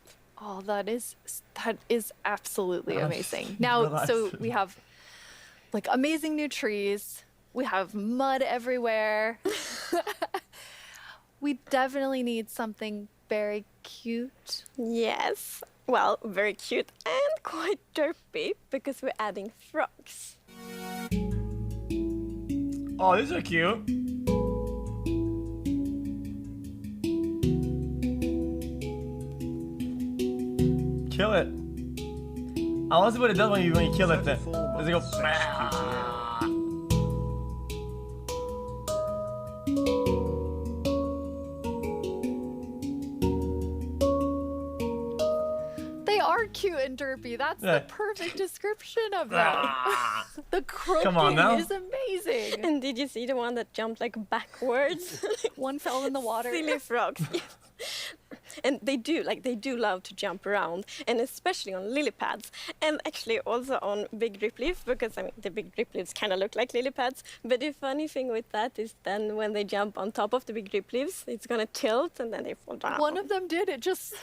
Speaker 13: Oh, that is absolutely amazing. Now, so we have like amazing new trees. We have mud everywhere. We definitely need something very cute.
Speaker 14: Yes. Well, very cute and quite derpy because we're adding frogs.
Speaker 6: Oh, these are cute. Kill it. I want to see what it does when you kill it. Then does it go?
Speaker 13: They are cute and derpy. That's the perfect description of them. The croaking is amazing.
Speaker 14: And did you see the one that jumped like backwards?
Speaker 13: One fell in the water.
Speaker 14: Silly frogs. And they do love to jump around, and especially on lily pads, and actually also on big drip leaf, because I mean the big drip leaves kind of look like lily pads. But the funny thing with that is then when they jump on top of the big drip leaves, it's gonna tilt and then they fall down.
Speaker 13: One of them did. It just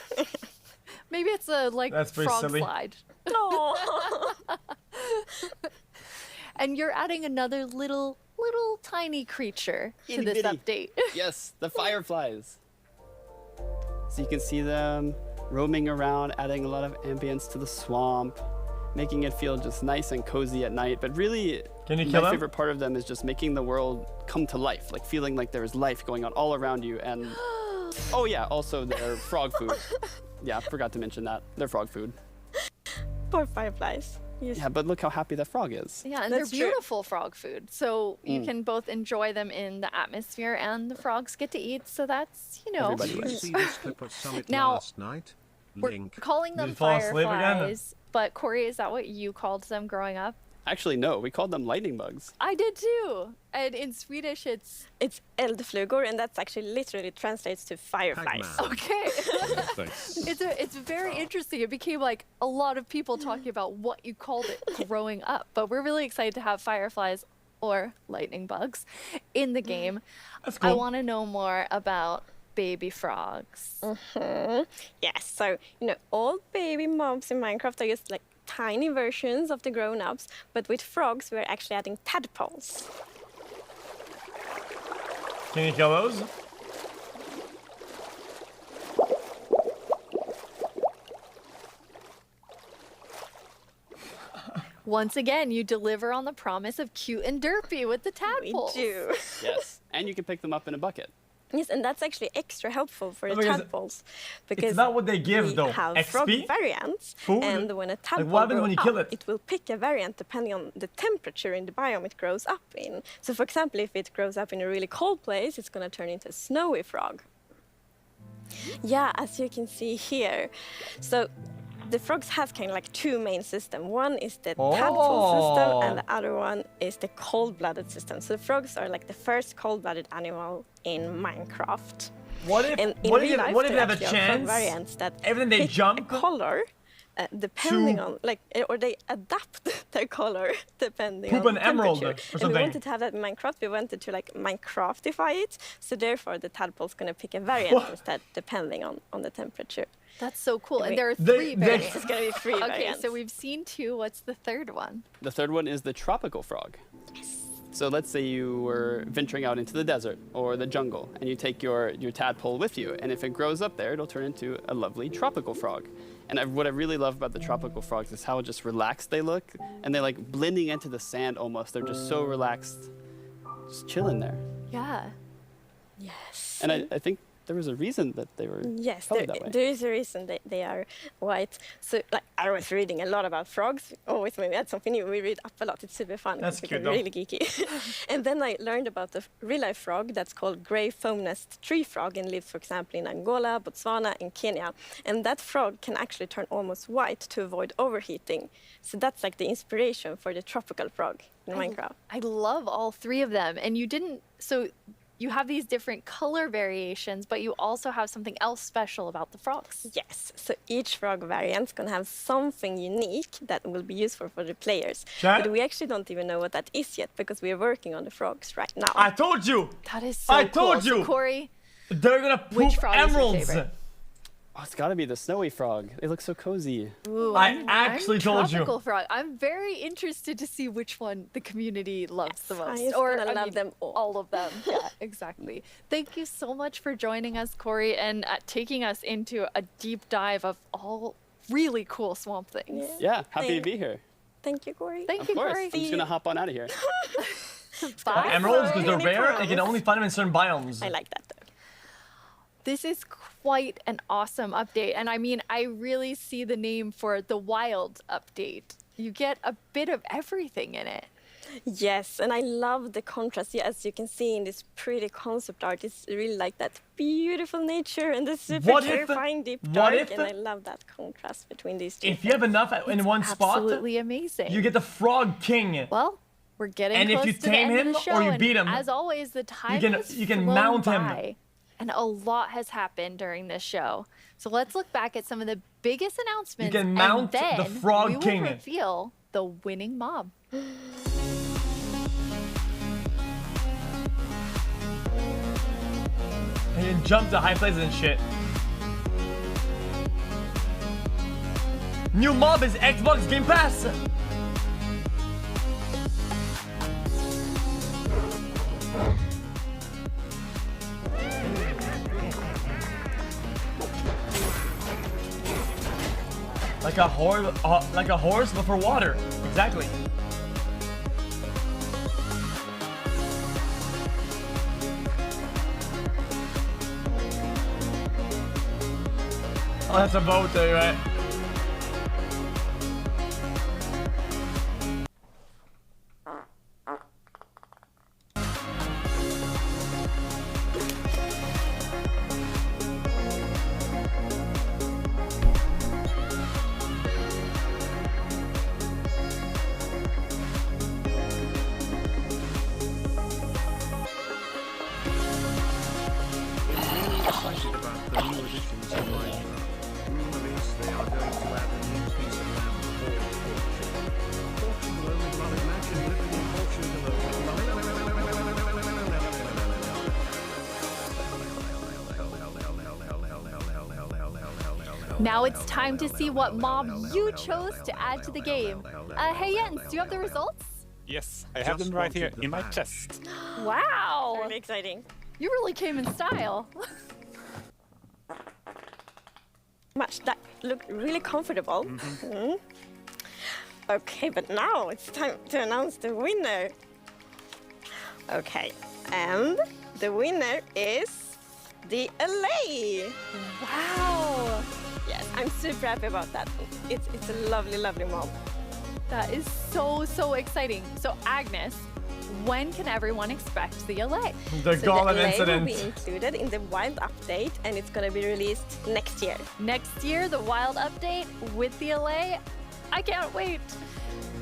Speaker 13: maybe it's a
Speaker 6: That's pretty
Speaker 13: frog
Speaker 6: silly.
Speaker 13: slide.
Speaker 14: Oh.
Speaker 13: And you're adding another little tiny creature to
Speaker 1: Itty
Speaker 13: this
Speaker 1: bitty.
Speaker 13: update.
Speaker 1: Yes, the fireflies. So you can see them roaming around, adding a lot of ambience to the swamp, making it feel just nice and cozy at night. But really,
Speaker 6: Can you kill
Speaker 1: my
Speaker 6: them?
Speaker 1: favorite part of them is just making the world come to life, like feeling like there is life going on all around you. And oh yeah, also they're frog food. Yeah, forgot to mention that. They're frog food.
Speaker 14: Poor fireflies. Yes.
Speaker 1: Yeah, but look how happy that frog is.
Speaker 13: Yeah, and
Speaker 14: That's
Speaker 13: they're
Speaker 14: true.
Speaker 13: beautiful frog food. So you can both enjoy them in the atmosphere and the frogs get to eat. So that's, you know.
Speaker 1: Everybody
Speaker 16: Did you
Speaker 1: wins.
Speaker 16: see this clip of Summit
Speaker 13: Now,
Speaker 16: last night?
Speaker 13: We're
Speaker 16: Link.
Speaker 13: calling them
Speaker 6: Did you fall asleep again?
Speaker 13: fireflies. But Corey, is that what you called them growing up?
Speaker 1: Actually, no, we called them lightning bugs.
Speaker 13: I did too. And in Swedish, it's
Speaker 14: eldflugor, and that's actually literally translates to fireflies.
Speaker 16: Hagman.
Speaker 13: okay.
Speaker 16: Thanks.
Speaker 13: It's very interesting. It became like a lot of people talking about what you called it growing up. But we're really excited to have fireflies or lightning bugs in the game.
Speaker 6: That's cool.
Speaker 13: I want to know more about baby frogs.
Speaker 14: Yes, so all baby mobs in Minecraft are just like tiny versions of the grown-ups, but with frogs we're actually adding tadpoles.
Speaker 6: Can you kill those?
Speaker 13: Once again, you deliver on the promise of cute and derpy with the tadpoles.
Speaker 14: We do.
Speaker 1: Yes, and you can pick them up in a bucket.
Speaker 14: Yes, and that's actually extra helpful for the
Speaker 6: Because
Speaker 14: tadpoles, because
Speaker 6: It's not what they give
Speaker 14: we
Speaker 6: though.
Speaker 14: have
Speaker 6: XP?
Speaker 14: frog variants,
Speaker 6: Food?
Speaker 14: and when a tadpole
Speaker 6: what happens
Speaker 14: grows
Speaker 6: when you kill
Speaker 14: up,
Speaker 6: it?
Speaker 14: it will pick a variant depending on the temperature in the biome it grows up in. So for example, if it grows up in a really cold place, it's going to turn into a snowy frog. Yeah, as you can see here. So the frogs have kind of like two main systems. One is the tadpole system, and the other one is the cold-blooded system. So the frogs are like the first cold-blooded animal in Minecraft.
Speaker 6: What if
Speaker 14: And in
Speaker 6: what
Speaker 14: real
Speaker 6: if
Speaker 14: life,
Speaker 6: what if
Speaker 14: there
Speaker 6: they have a
Speaker 14: actually are frog
Speaker 6: chance?
Speaker 14: variants that
Speaker 6: Everything they
Speaker 14: pick
Speaker 6: jump
Speaker 14: a color depending
Speaker 6: to
Speaker 14: on or they adapt their color depending
Speaker 6: poop
Speaker 14: on
Speaker 6: an emerald
Speaker 14: temperature.
Speaker 6: or
Speaker 14: And we
Speaker 6: something.
Speaker 14: wanted to have that in Minecraft. We wanted to like Minecraftify it. So therefore, the tadpole's gonna pick a variant instead, depending on the temperature.
Speaker 13: That's so cool. And there are
Speaker 6: They-
Speaker 13: three
Speaker 6: they-
Speaker 13: variants.
Speaker 14: It's gonna be three
Speaker 13: Okay,
Speaker 14: variants.
Speaker 13: so we've seen two. What's the third one?
Speaker 1: The third one is the tropical frog. So let's say you were venturing out into the desert or the jungle, and you take your tadpole with you, and if it grows up there, it'll turn into a lovely tropical frog. And what I really love about the tropical frogs is how just relaxed they look, and they're like blending into the sand almost. They're just so relaxed, just chilling there.
Speaker 13: Yeah.
Speaker 14: Yes.
Speaker 1: And I think there was a reason that they were
Speaker 14: Yes,
Speaker 1: colored that way.
Speaker 14: there is a reason they are white. So, like, I was reading a lot about frogs. Always when we had something new, we read up a lot. It's super fun.
Speaker 6: That's
Speaker 14: because
Speaker 6: cute,
Speaker 14: we're
Speaker 6: though.
Speaker 14: really geeky. And then I learned about the real-life frog that's called grey foam nest tree frog and lives, for example, in Angola, Botswana, and Kenya. And that frog can actually turn almost white to avoid overheating. So that's like the inspiration for the tropical frog in Minecraft.
Speaker 13: I love all three of them. And so you have these different color variations, but you also have something else special about the frogs.
Speaker 14: Yes, so each frog variant's gonna have something unique that will be useful for the players.
Speaker 6: Chat?
Speaker 14: But we actually don't even know what that is yet because we are working on the frogs right now.
Speaker 6: I told you.
Speaker 13: That is so
Speaker 6: I
Speaker 13: cool.
Speaker 6: told you.
Speaker 13: So Corey,
Speaker 6: They're gonna
Speaker 13: which
Speaker 6: poop
Speaker 13: frog is your
Speaker 6: emeralds.
Speaker 13: favorite?
Speaker 1: Oh, it's gotta be the snowy frog. They look so cozy.
Speaker 13: Ooh,
Speaker 6: I actually told you.
Speaker 13: tropical frog. I'm very interested to see which one the community loves the most.
Speaker 14: I'm gonna love them all.
Speaker 13: of them. Yeah, exactly. Thank you so much for joining us, Corey, and taking us into a deep dive of all really cool swamp things.
Speaker 1: Yeah, happy to be here.
Speaker 14: Thank you, Corey.
Speaker 13: Thank
Speaker 1: Of
Speaker 13: you,
Speaker 1: course.
Speaker 13: Corey.
Speaker 1: I'm just gonna hop on out of here.
Speaker 13: Bye.
Speaker 6: Emeralds, because they're
Speaker 14: Any
Speaker 6: rare, you
Speaker 14: problems?
Speaker 6: can only find them in certain biomes.
Speaker 14: I like that though.
Speaker 13: This is quite an awesome update. And I mean, I really see the name for the wild update. You get a bit of everything in it.
Speaker 14: Yes, and I love the contrast. Yeah, as you can see in this pretty concept art, it's really like that beautiful nature and the super
Speaker 6: What if-
Speaker 14: terrifying deep
Speaker 6: what
Speaker 14: dark.
Speaker 6: if-
Speaker 14: And I love that contrast between these two.
Speaker 6: If you have enough in one spot,
Speaker 13: Absolutely amazing.
Speaker 6: you get the Frog King.
Speaker 13: Well, we're getting
Speaker 6: And if
Speaker 13: close
Speaker 6: you
Speaker 13: to the
Speaker 6: tame
Speaker 13: end of
Speaker 6: him
Speaker 13: the
Speaker 6: or
Speaker 13: show,
Speaker 6: you
Speaker 13: and
Speaker 6: beat him,
Speaker 13: as always, the time
Speaker 6: can-
Speaker 13: has
Speaker 6: you can
Speaker 13: flown
Speaker 6: mount him.
Speaker 13: by. And a lot has happened during this show. So let's look back at some of the biggest announcements.
Speaker 6: You can mount
Speaker 13: and then
Speaker 6: the Frog
Speaker 13: we will
Speaker 6: King.
Speaker 13: reveal the winning mob.
Speaker 6: You can jump to high places and shit. New mob is Xbox Game Pass. Like a horse, but for water. Exactly. Oh, that's a boat there, right?
Speaker 16: Excited about the new additions to Minecraft. Rumor is they are going to add a new piece of land called Portugal. Portugal only, well, imagine living in Portugal
Speaker 13: Now it's time to see what mob you chose to add to the game. Hey Jens, do you have the results?
Speaker 8: Yes, I have them right here in my chest.
Speaker 13: Wow!
Speaker 14: Really exciting.
Speaker 13: You really came in style.
Speaker 14: That looked really comfortable. Mm. Okay, but now it's time to announce the winner. Okay, and the winner is the LA.
Speaker 13: Wow!
Speaker 14: Yes, I'm super happy about that. It's a lovely, lovely mob.
Speaker 13: That is so exciting. So Agnes, when can everyone expect the LA?
Speaker 6: The Golem
Speaker 14: LA
Speaker 6: incident.
Speaker 14: will be included in the Wild update, and it's gonna be released next year.
Speaker 13: Next year, the Wild update with the LA. I can't wait.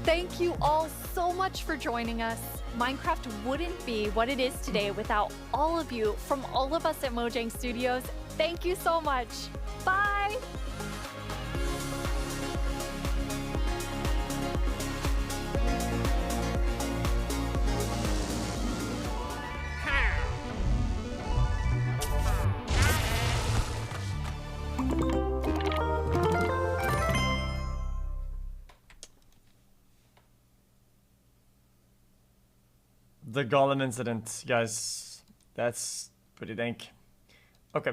Speaker 13: Thank you all so much for joining us. Minecraft wouldn't be what it is today without all of you. From all of us at Mojang Studios, thank you so much. Bye.
Speaker 6: The Golem incident, guys. That's pretty dank. Okay.